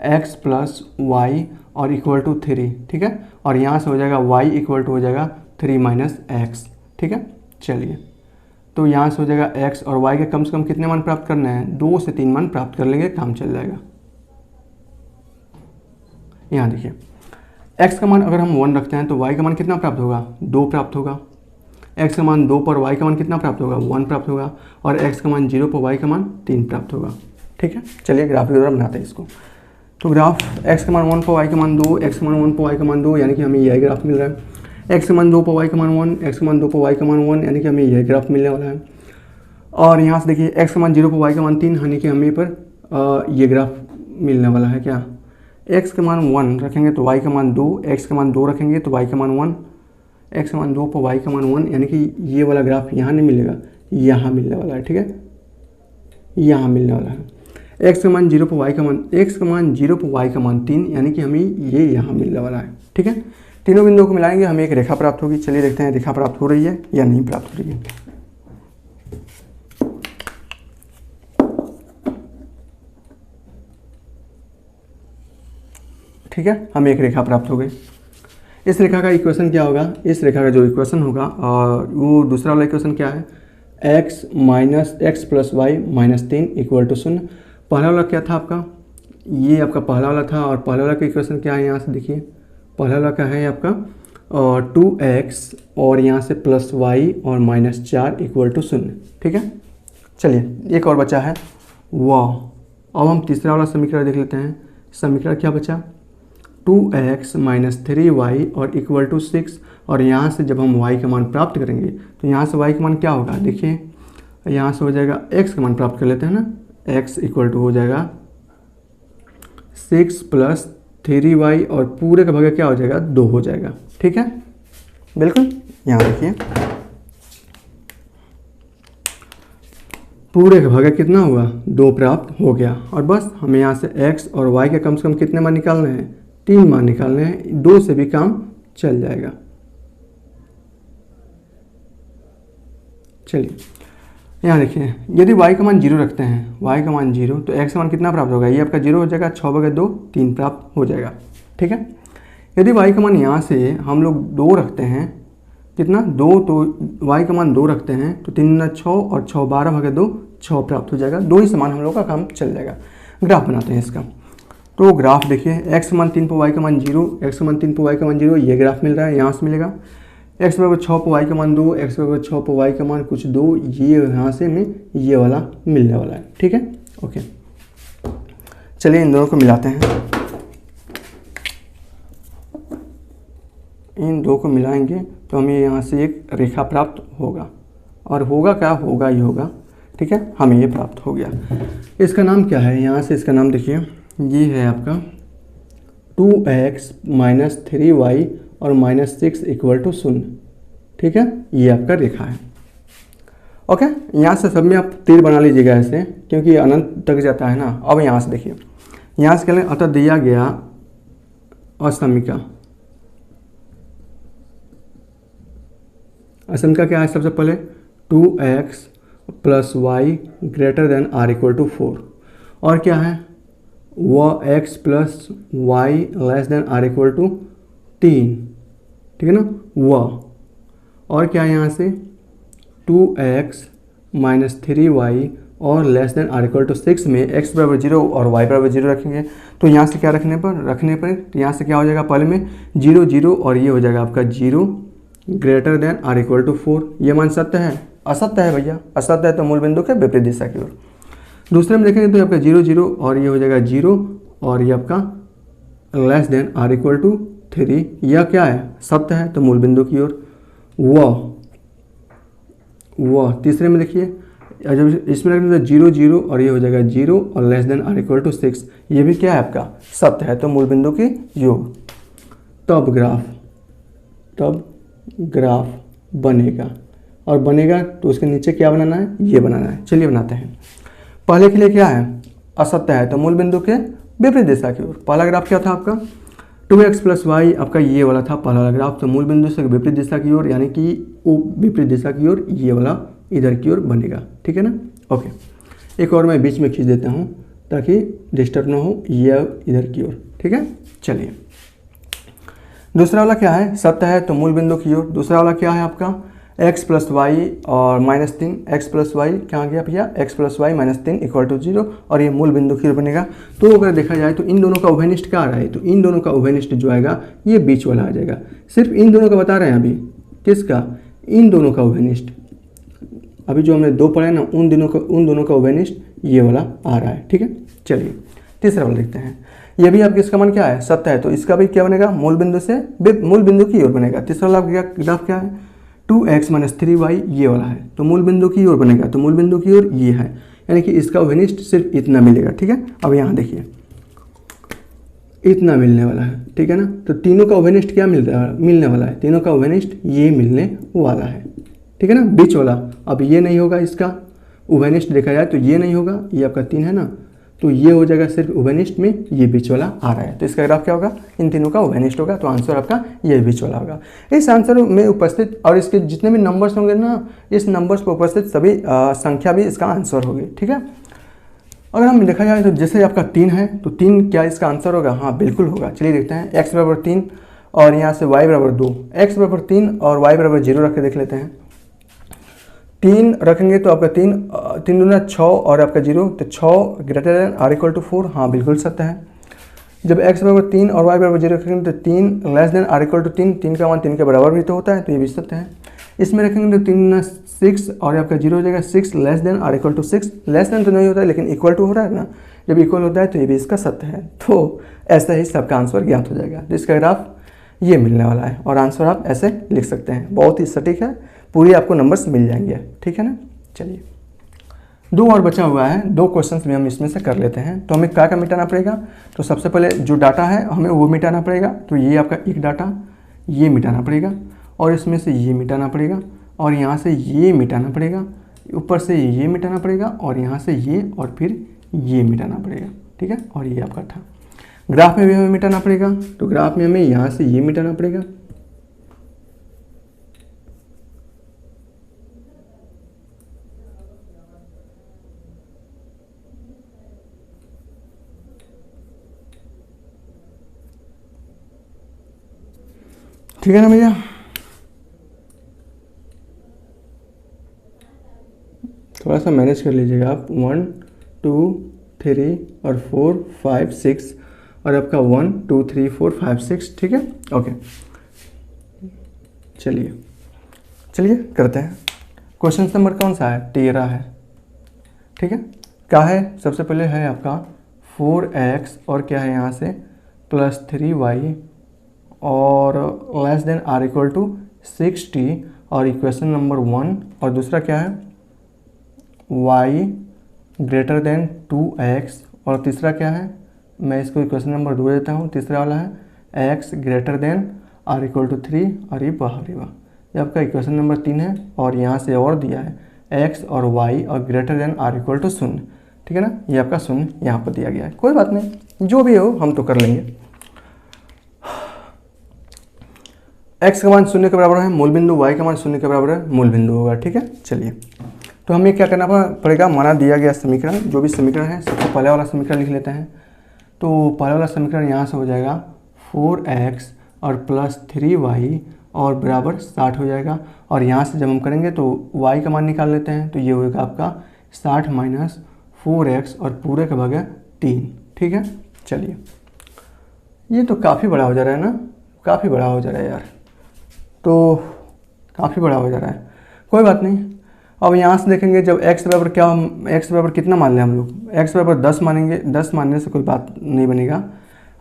x प्लस वाई और इक्वल टू 3। ठीक है, और यहाँ से हो जाएगा y इक्वल टू हो जाएगा 3 माइनस एक्स। ठीक है, चलिए, तो यहाँ से हो जाएगा x और y के कम से कम कितने मान प्राप्त करने हैं, 2 से 3 मान प्राप्त कर लेंगे, काम चल जाएगा। यहाँ देखिए, x का मान अगर हम 1 रखते हैं तो y का मान कितना प्राप्त होगा, 2 प्राप्त होगा। x का मान 2 पर y का मान कितना प्राप्त होगा, 1 प्राप्त होगा, और x का मान 0 पर y का मान 3 प्राप्त होगा। ठीक है, चलिए ग्राफ के द्वारा बनाते हैं इसको। तो ग्राफ x का मान 1 पर y का मान 2, x का मान 1 पर y का मान 2 यानी कि हमें यही ग्राफ मिल रहा है। x का मान 2 पर y का मान 1, x का मान 2 पर y का मान 1 यानी कि हमें यही ग्राफ मिलने वाला है। और यहाँ से देखिए, x का मान 0 पर y का मान 3 यानी कि हमें पर ये ग्राफ मिलने वाला है। क्या, x का मान 1 रखेंगे तो y का मान 2, x का मान 2 रखेंगे तो y का मान 1, x का मान 2 पर y का मान 1 यानी कि ये वाला ग्राफ यहाँ नहीं मिलेगा, यहाँ मिलने वाला है। ठीक है, यहाँ मिलने वाला है। x का मान 0 पर y का मान, x का मान 0 पर y का मान 3 यानी कि हमें ये यहाँ मिलने वाला है। ठीक है, तीनों बिंदुओं को मिलाएंगे हमें एक रेखा प्राप्त होगी। चलिए देखते हैं रेखा प्राप्त हो रही है या नहीं प्राप्त हो रही है। ठीक है, हमें एक रेखा प्राप्त हो गई। इस रेखा का इक्वेशन क्या होगा, इस रेखा का जो इक्वेशन होगा वो दूसरा वाला इक्वेशन क्या है, x minus x plus y minus 3 equal to 0। पहला वाला क्या था आपका, ये आपका पहला वाला था, और पहला वाला का इक्वेशन क्या है, यहाँ से देखिए, पहला वाला का है आपका 2x और यहाँ से प्लस वाई और माइनस 4 इक्वल टू 0। ठीक है, चलिए एक और बचा है वाह। अब हम तीसरा वाला समीकरण देख लेते हैं। समीकरण क्या बचा, 2x माइनस 3y और इक्वल टू 6, और यहाँ से जब हम y का मान प्राप्त करेंगे तो यहाँ से y का मान क्या होगा, देखिए यहाँ से हो जाएगा x का मान प्राप्त कर लेते हैं ना, x इक्वल टू हो जाएगा 6 प्लस 3y और पूरे का भागा क्या हो जाएगा, 2 हो जाएगा। ठीक है, बिल्कुल, यहाँ देखिए पूरे का भागा कितना हुआ, 2 प्राप्त हो गया। और बस हमें यहाँ से x और y के कम से कम कितने मान निकालने हैं, 3 मान निकालने हैं, 2 से भी काम चल जाएगा। चलिए यहाँ देखिए, यदि y का मान 0 रखते हैं, y का मान 0, तो x का मान कितना प्राप्त होगा, ये आपका 0 हो जाएगा, 6/2 3 प्राप्त हो जाएगा। ठीक है, यदि y का मान यहाँ से हम लोग 2 रखते हैं, कितना 2, तो y का मान 2 रखते हैं तो 3 6 और 6 12/2 6 प्राप्त हो जाएगा। 2 ही समान हम लोग का काम चल जाएगा। ग्राफ बनाते हैं इसका। तो ग्राफ देखिए, x मान 3 पर y का मान 0, x मान 3 पर y का मान 0, ये ग्राफ मिल रहा है, यहाँ से मिलेगा। x बराबर 6 पर y का मान 2, x बराबर 6 पर y का मान कुछ 2, ये यहाँ से में ये वाला मिलने वाला है। ठीक है, ओके, चलिए इन दोनों को मिलाते हैं। इन दो को मिलाएंगे तो हमें यहाँ से एक रेखा प्राप्त होगा, और होगा क्या, होगा ही होगा। ठीक है, हमें ये प्राप्त हो गया। इसका नाम क्या है, यहाँ से इसका नाम देखिए, ये है आपका 2x माइनस 3y और माइनस 6 इक्वल टू 0। ठीक है, ये आपका रेखा है। ओके, यहाँ से सब में आप तीर बना लीजिएगा ऐसे, क्योंकि अनंत तक जाता है ना। अब यहाँ से देखिए, यहाँ से करें, अतः दिया गया असमीका। असमीका क्या है? सबसे पहले 2x + y greater than or equal to 4, और क्या है? वह x + y less than or equal to 3, ठीक है ना, वह। और क्या है यहाँ से? 2x - 3y और less than or equal to 6 में x बराबर 0 और y बराबर 0 रखेंगे। तो यहाँ से क्या रखने पर यहाँ से क्या हो जाएगा? पहले में 0 0 और ये हो जाएगा आपका 0 greater than or equal to 4। ये मान सत्य है? असत्य है भैया, असत्य है तो मूल बिंदु के विपरीत दिशा की ओर। दूसरे में देखेंगे तो आपका 0 0 और ये हो जाएगा 0 और ये आपका less than or equal to 3। यह क्या है? सत्य है तो मूल बिंदु की ओर। वह तीसरे में देखिए, जब इसमें रखेंगे तो 0 0 और ये हो जाएगा 0 और less than or equal to 6। ये भी क्या है? आपका सत्य है तो मूल बिंदु की योग। तब ग्राफ बनेगा, और बनेगा तो उसके नीचे क्या बनाना है? ये बनाना है। चलिए बनाते हैं। पहले के लिए क्या है? असत्य है तो मूल बिंदु के विपरीत दिशा की ओर। पहला ग्राफ क्या था आपका? 2x + y, आपका ये वाला था पहला ग्राफ, तो मूल बिंदु से विपरीत दिशा की ओर, यानी कि विपरीत दिशा की ओर ये वाला इधर की ओर बनेगा, ठीक है ना। ओके, एक और मैं बीच में खींच देता हूँ ताकि डिस्टर्ब ना हो, ये इधर की ओर, ठीक है। चलिए, दूसरा वाला क्या है? सत्य है तो मूल बिंदु की ओर। दूसरा वाला क्या है आपका? x + y और -3, x + y क्या आ गया भैया? x + y - 3 = 0, और ये मूल बिंदु की ओर बनेगा। तो अगर देखा जाए तो इन दोनों का उभयनिष्ठ क्या आ रहा है? तो इन दोनों का उभयनिष्ठ जो आएगा ये बीच वाला आ जाएगा। सिर्फ इन दोनों का बता रहे हैं अभी, किसका? इन दोनों का उभयनिष्ठ। अभी जो हमने 2 पढ़े ना, उन दोनों का उभयनिष्ठ ये वाला आ रहा है, ठीक है। चलिए तीसरा वाला देखते हैं। ये भी आपके, इसका मान क्या है? सत्य है, तो इसका भी क्या बनेगा? मूल बिंदु की ओर बनेगा। तीसरा वाला ग्राफ क्या है? 2x - 3y ये वाला है, तो मूल बिंदु की ओर बनेगा, तो मूल बिंदु की ओर ये है, यानी कि इसका उभयनिष्ठ सिर्फ इतना मिलेगा, ठीक है। अब यहाँ देखिए, इतना मिलने वाला है, ठीक है ना। तो तीनों का उभयनिष्ठ क्या मिलने वाला है? तीनों का उभयनिष्ठ ये मिलने वाला है, ठीक है ना, बीच वाला। अब ये नहीं होगा, इसका उभयनिष्ठ देखा जाए तो ये नहीं होगा, ये आपका 3 है ना, तो ये हो जाएगा सिर्फ उभयनिष्ठ में, ये बीच वाला आ रहा है, तो इसका ग्राफ क्या होगा? इन तीनों का उभयनिष्ठ होगा, तो आंसर आपका ये बीच वाला होगा। इस आंसर में उपस्थित और इसके जितने भी नंबर्स होंगे ना, इस नंबर्स पर उपस्थित सभी संख्या भी इसका आंसर होगी, ठीक है। अगर हम देखा जाए तो जैसे आपका 3 है, तो 3 क्या इसका आंसर होगा? हाँ बिल्कुल होगा। चलिए देखते हैं। x = 3 और यहाँ से y = 2, x = 3 और y = 0 रख के देख लेते हैं। 3 रखेंगे तो आपका 3 दूना 6 और आपका 0, तो 6 greater than or equal to 4। हाँ बिल्कुल सत्य है। जब x = 3 और y = 0 रखेंगे तो 3 less than or equal to 3, 3 का मान 3 के बराबर भी तो होता है, तो ये भी सत्य है। इसमें रखेंगे तो 3 दूना 6 और आपका 0 हो जाएगा 6 less than or equal to 6। Less than तो नहीं होता है, लेकिन इक्वल टू हो रहा है ना, जब इक्वल होता है तो ये भी इसका सत्य है। तो ऐसा ही सबका आंसर ज्ञात हो जाएगा। तो इसका ग्राफ ये मिलने वाला है, और आंसर आप ऐसे लिख सकते हैं, बहुत ही सटीक है, पूरी आपको नंबर्स मिल जाएंगे, ठीक है ना। चलिए 2 और बचा हुआ है, 2 क्वेश्चंस भी हम इसमें से कर लेते हैं। तो हमें क्या मिटाना पड़ेगा? तो सबसे पहले जो डाटा है हमें वो मिटाना पड़ेगा। तो ये आपका एक डाटा ये मिटाना पड़ेगा, और इसमें से ये मिटाना पड़ेगा, और यहाँ से ये मिटाना पड़ेगा, ऊपर से ये मिटाना पड़ेगा, और यहाँ से ये और फिर ये मिटाना पड़ेगा, ठीक है। और ये आपका था। ग्राफ में भी हमें मिटाना पड़ेगा, तो ग्राफ में हमें यहाँ से ये मिटाना पड़ेगा, ठीक है ना भैया। थोड़ा सा मैनेज कर लीजिएगा आप। 1 2 3 और 4 5 6 और आपका 1 2 3 4 5 6, ठीक है। ओके, चलिए करते हैं। क्वेश्चन नंबर कौन सा है? 13 है, ठीक है। क्या है? सबसे पहले है आपका 4x और क्या है यहाँ से +3y और less than or equal to 60, और इक्वेशन नंबर 1। और दूसरा क्या है? y ग्रेटर देन 2x, और तीसरा क्या है? मैं इसको इक्वेशन नंबर 2 देता हूँ। तीसरा वाला है x greater than or equal to 3, और ये बाहरी वाला ये आपका इक्वेशन नंबर 3 है। और यहाँ से और दिया है x और y और greater than or equal to 0, ठीक है ना। ये आपका शून्य यहाँ पर दिया गया है, कोई बात नहीं, जो भी हो हम तो कर लेंगे। x का मान शून्य के बराबर है मूल बिंदु, y का मान शून्य के बराबर है मूल बिंदु होगा, ठीक है। चलिए तो हमें क्या करना पड़ेगा, माना दिया गया समीकरण, जो भी समीकरण है सबसे पहले वाला समीकरण लिख लेते हैं। तो पहले वाला समीकरण यहाँ से हो जाएगा 4x और प्लस 3y और बराबर 60 हो जाएगा। और यहाँ से जब हम करेंगे तो y का मान निकाल लेते हैं, तो ये होगा आपका 60 माइनस 4x और पूरे का भागा 3, ठीक है। चलिए ये तो काफ़ी बड़ा हो जा रहा है ना, काफ़ी बड़ा हो जा रहा है यार, तो काफ़ी बड़ा हो जा रहा है, कोई बात नहीं। अब यहाँ से देखेंगे जब x बराबर क्या, x बराबर कितना मान लें हम लोग, x बराबर 10 मानेंगे, 10 मानने से कोई बात नहीं बनेगा,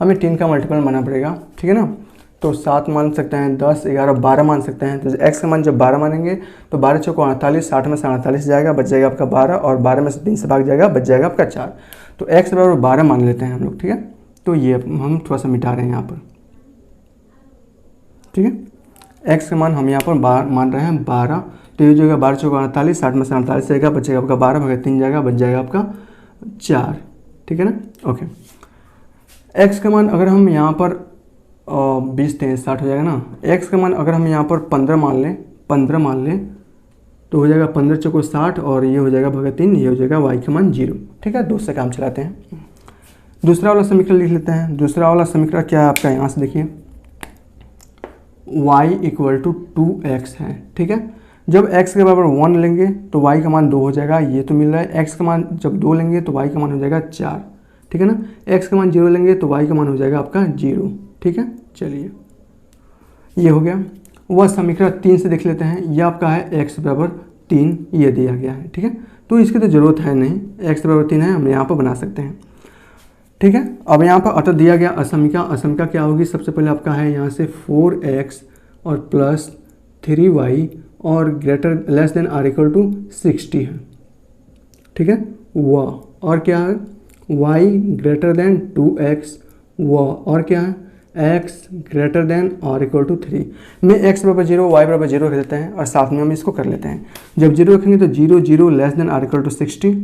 हमें 3 का मल्टीपल मानना पड़ेगा, ठीक है ना। तो 7 मान सकते हैं, 10, 11, 12 मान सकते हैं। तो x का मान जब 12 मानेंगे तो 12 चौको 48, 60 में से 48 जाएगा, बच जाएगा आपका 12, और 12 में से 3 से भाग जाएगा, बच जाएगा आपका 4। तो x बराबर 12 मान लेते हैं हम लोग, ठीक है। तो ये हम थोड़ा सा मिटा रहे हैं यहाँ पर, ठीक है। x का मान हम यहाँ पर मान रहे हैं 12, तो ये जो है 12 चौको 48, 60 में से 48 जाएगा, बचेगा आपका 12, भागा 3 जाएगा, बच जाएगा आपका 4, ठीक है ना। ओके, x का मान अगर हम यहाँ पर 20 23 60 हो जाएगा ना। x का मान अगर हम यहाँ पर 15 मान लें तो हो जाएगा 15 चौको 60, और ये हो जाएगा भागा 3, ये हो जाएगा y का मान 0, ठीक है। 2 से काम चलाते हैं। दूसरा वाला समीकरण लिख लेते हैं। दूसरा वाला समीकरण क्या है आपका, यहाँ से देखिए y इक्वल टू 2x है, ठीक है। जब x के बराबर 1 लेंगे तो y का मान 2 हो जाएगा, ये तो मिल रहा है। x का मान जब 2 लेंगे तो y का मान हो जाएगा 4, ठीक है ना। x का मान 0 लेंगे तो y का मान हो जाएगा आपका 0, ठीक है। चलिए ये हो गया। वह समीकरण 3 से देख लेते हैं। यह आपका है x बराबर 3, ये दिया गया है, ठीक है। तो इसकी तो ज़रूरत है नहीं, x बराबर 3 है, हम यहाँ पर बना सकते हैं, ठीक है। अब यहाँ पर अतः दिया गया असमिका क्या होगी, सबसे पहले आपका है यहाँ से 4x और प्लस 3y और greater less than or equal to 60 है, ठीक है। वह और क्या है y ग्रेटर देन 2x, वह और क्या है x greater than or equal to 3 में x बराबर 0 y बराबर 0 रख देते हैं, और साथ में हम इसको कर लेते हैं। जब 0 रखेंगे तो 0 0 less than or equal to 60,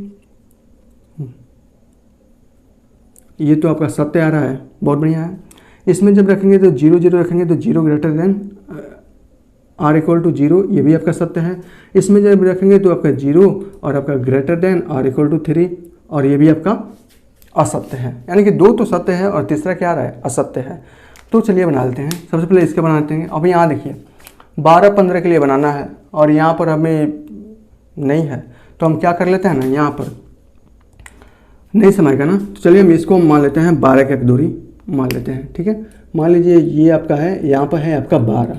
ये तो आपका सत्य आ रहा है, बहुत बढ़िया है। इसमें जब रखेंगे तो 0 0 रखेंगे तो 0 greater than or equal to 0, ये भी आपका सत्य है। इसमें जब रखेंगे तो आपका 0 और आपका greater than or equal to 3, और ये भी आपका असत्य है। यानी कि 2 तो सत्य है और तीसरा क्या आ रहा है, असत्य है। तो चलिए बना लेते हैं। सबसे पहले इसके बनाते हैं। अब यहाँ देखिए 12 15 के लिए बनाना है, और यहाँ पर हमें नहीं है, तो हम क्या कर लेते हैं ना, यहाँ पर नहीं समझेगा ना, तो चलिए हम इसको मान लेते हैं 12 की एक दूरी मान लेते हैं, ठीक है। मान लीजिए ये आपका है, यहाँ पर है आपका 12,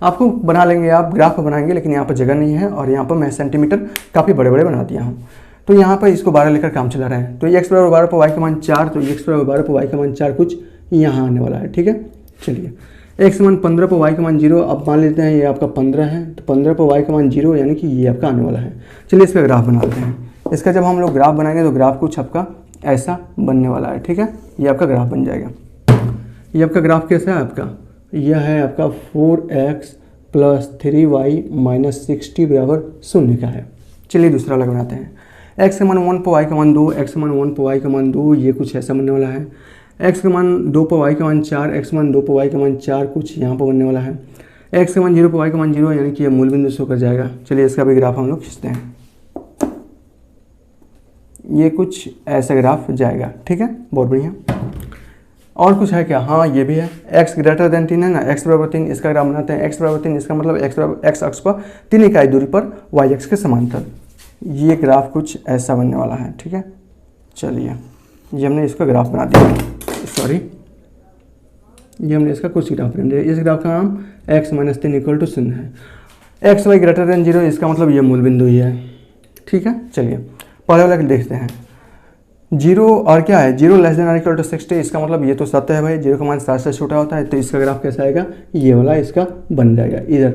आपको बना लेंगे, आप ग्राफ पर बनाएंगे, लेकिन यहाँ पर जगह नहीं है, और यहाँ पर मैं सेंटीमीटर काफ़ी बड़े बड़े बना दिया हूँ। तो यहाँ पर इसको 12 लेकर काम चला रहे हैं। तो x बराबर 12 पर y का मान 4, तो x बराबर 12 पर y का मान 4 कुछ यहाँ आने वाला है, ठीक है। चलिए x मान 15 पर y का मान 0, अब मान लेते हैं ये आपका 15 है, तो 15 पर y का मान 0, यानी कि ये आपका आने वाला है। चलिए इसका ग्राफ बना लेते हैं। इसका जब हम लोग ग्राफ बनाएंगे तो ग्राफ कुछ आपका ऐसा बनने वाला है, ठीक है। ये आपका ग्राफ बन जाएगा। ये आपका ग्राफ कैसा है आपका, यह है आपका 4x प्लस 3y माइनस 60 बराबर 0 का है। चलिए दूसरा वाला बनाते हैं। x का मान 1 पर y का मान 2, x का मान 1 पर y का मान 2, ये कुछ ऐसा बनने वाला है। x का मान 2 पर y का मान 4, x का मान 2 पर y का मान 4, कुछ यहाँ पर बनने वाला है। x का मान 0 पर y का मान 0, यानी कि ये मूल बिंदु से होकर जाएगा। चलिए इसका भी ग्राफ हम लोग खींचते हैं। ये कुछ ऐसा ग्राफ जाएगा, ठीक है, बहुत बढ़िया। और कुछ है क्या, हाँ ये भी है। x ग्रेटर देन 3 है ना, x बराबर 3, इसका ग्राफ बनाते हैं। x बराबर 3, इसका मतलब x अक्ष पर 3 इकाई दूरी पर y अक्ष के समांतर। ये ग्राफ कुछ ऐसा बनने वाला है, ठीक है। चलिए ये हमने इसका ग्राफ बना दिया, सॉरी ये हमने इसका कुछ ग्राफ बना दिया। इस ग्राफ का नाम x माइनस 3 इक्वल टू 0 है। x y ग्रेटर देन 0, इसका मतलब ये मूल बिंदु ही है, ठीक है। चलिए पहले वाला देखते हैं। 0 और क्या है, 0 less than or equal to 60, इसका मतलब ये तो सत्य है भाई, 0 का मान 7 से छोटा होता है, तो इसका ग्राफ कैसा आएगा, ये वाला इसका बन जाएगा, इधर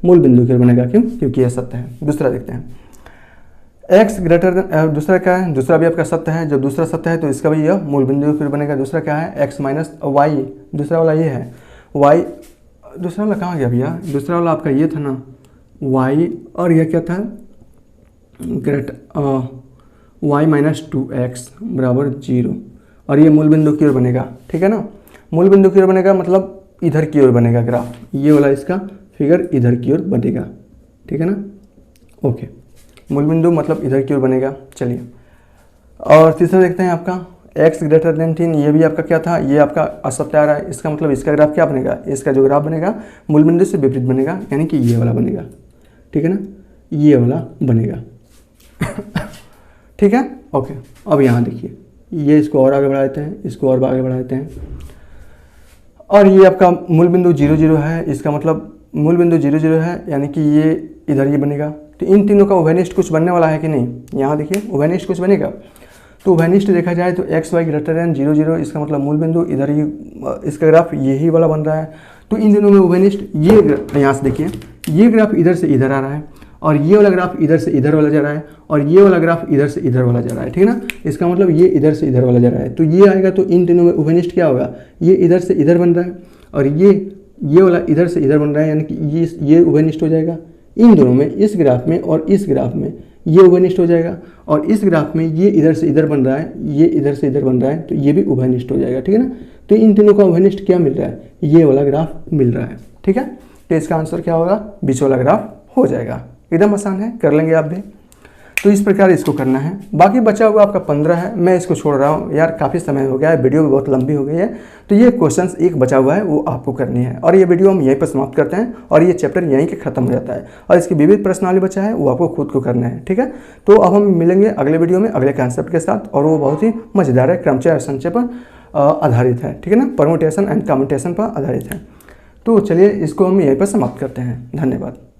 मूल बिंदु की बनेगा, क्यों, क्योंकि ये सत्य है। दूसरा देखते हैं। x ग्रेटर देन, दूसरा क्या है, दूसरा भी आपका सत्य है। जब दूसरा सत्य है तो इसका भी यह मूल बिंदु फिर बनेगा। दूसरा क्या है, x माइनस वाई, दूसरा वाला ये है y, दूसरा वाला कहाँ गया भैया, दूसरा वाला आपका ये था ना y, और यह क्या था y माइनस 2x बराबर 0 और ये मूल बिंदु की ओर बनेगा, ठीक है ना। मूल बिंदु की ओर बनेगा मतलब इधर की ओर बनेगा ग्राफ, ये वाला इसका फिगर इधर की ओर बनेगा, ठीक है ना। ओके, मूल बिंदु मतलब इधर की ओर बनेगा। चलिए, और तीसरा देखते हैं आपका x ग्रेटर देन 10, ये भी आपका क्या था, ये आपका असत्य आ रहा है, इसका मतलब इसका ग्राफ क्या बनेगा, इसका जो ग्राफ बनेगा मूल बिंदु से विपरीत बनेगा, यानी कि ये वाला बनेगा, ठीक है ना, ये वाला बनेगा। ठीक है, ओके। अब यहाँ देखिए, ये इसको और आगे बढ़ा देते हैं, इसको और आगे बढ़ा देते हैं, और ये आपका मूल बिंदु 0 0 है, इसका मतलब मूल बिंदु 0 0 है, यानी कि ये इधर ये बनेगा। तो इन तीनों का उभयनिष्ठ कुछ बनने वाला है कि नहीं, यहाँ देखिए उभयनिष्ठ कुछ बनेगा। तो उभयनिष्ठ देखा जाए तो एक्स वाई ग्रेटर देन 0 0, इसका मतलब मूल बिंदु इधर ही, इसका ग्राफ यही वाला बन रहा है। तो इन दोनों में उभयनिष्ठ ये यहाँ से देखिए, ये ग्राफ इधर से इधर आ रहा है और ये वाला ग्राफ इधर से इधर वाला जा रहा है और ये वाला ग्राफ इधर से इधर वाला जा रहा है, ठीक है ना। इसका मतलब ये इधर से इधर वाला जा रहा है, तो ये आएगा। तो इन तीनों में उभयनिष्ठ क्या होगा, ये इधर से इधर बन रहा है और ये वाला इधर से इधर बन रहा है, यानी कि ये उभयनिष्ठ हो जाएगा। इन दोनों में, इस ग्राफ में और इस ग्राफ में ये उभयनिष्ठ हो जाएगा, और इस ग्राफ में ये इधर से इधर बन रहा है, ये इधर से इधर बन रहा है, तो ये भी उभयनिष्ठ हो जाएगा, ठीक है ना। तो इन तीनों का उभयनिष्ठ क्या मिल रहा है, ये वाला ग्राफ मिल रहा है, ठीक है। तो इसका आंसर क्या होगा, बीच वाला ग्राफ हो जाएगा। एकदम आसान है, कर लेंगे आप भी। तो इस प्रकार इसको करना है। बाकी बचा हुआ आपका 15 है, मैं इसको छोड़ रहा हूँ यार, काफ़ी समय हो गया है, वीडियो भी बहुत लंबी हो गई है। तो ये क्वेश्चंस एक बचा हुआ है, वो आपको करनी है, और ये वीडियो हम यहीं पर समाप्त करते हैं और ये चैप्टर यहीं के खत्म हो जाता है। और इसकी विविध प्रश्नावली बचा है, वो आपको खुद को करना है, ठीक है। तो अब हम मिलेंगे अगले वीडियो में अगले कॉन्सेप्ट के साथ, और वो बहुत ही मज़ेदार है, क्रमचय और संचय पर आधारित है, ठीक है ना, परमुटेशन एंड कम्यूटेशन पर आधारित है। तो चलिए इसको हम यहीं पर समाप्त करते हैं। धन्यवाद।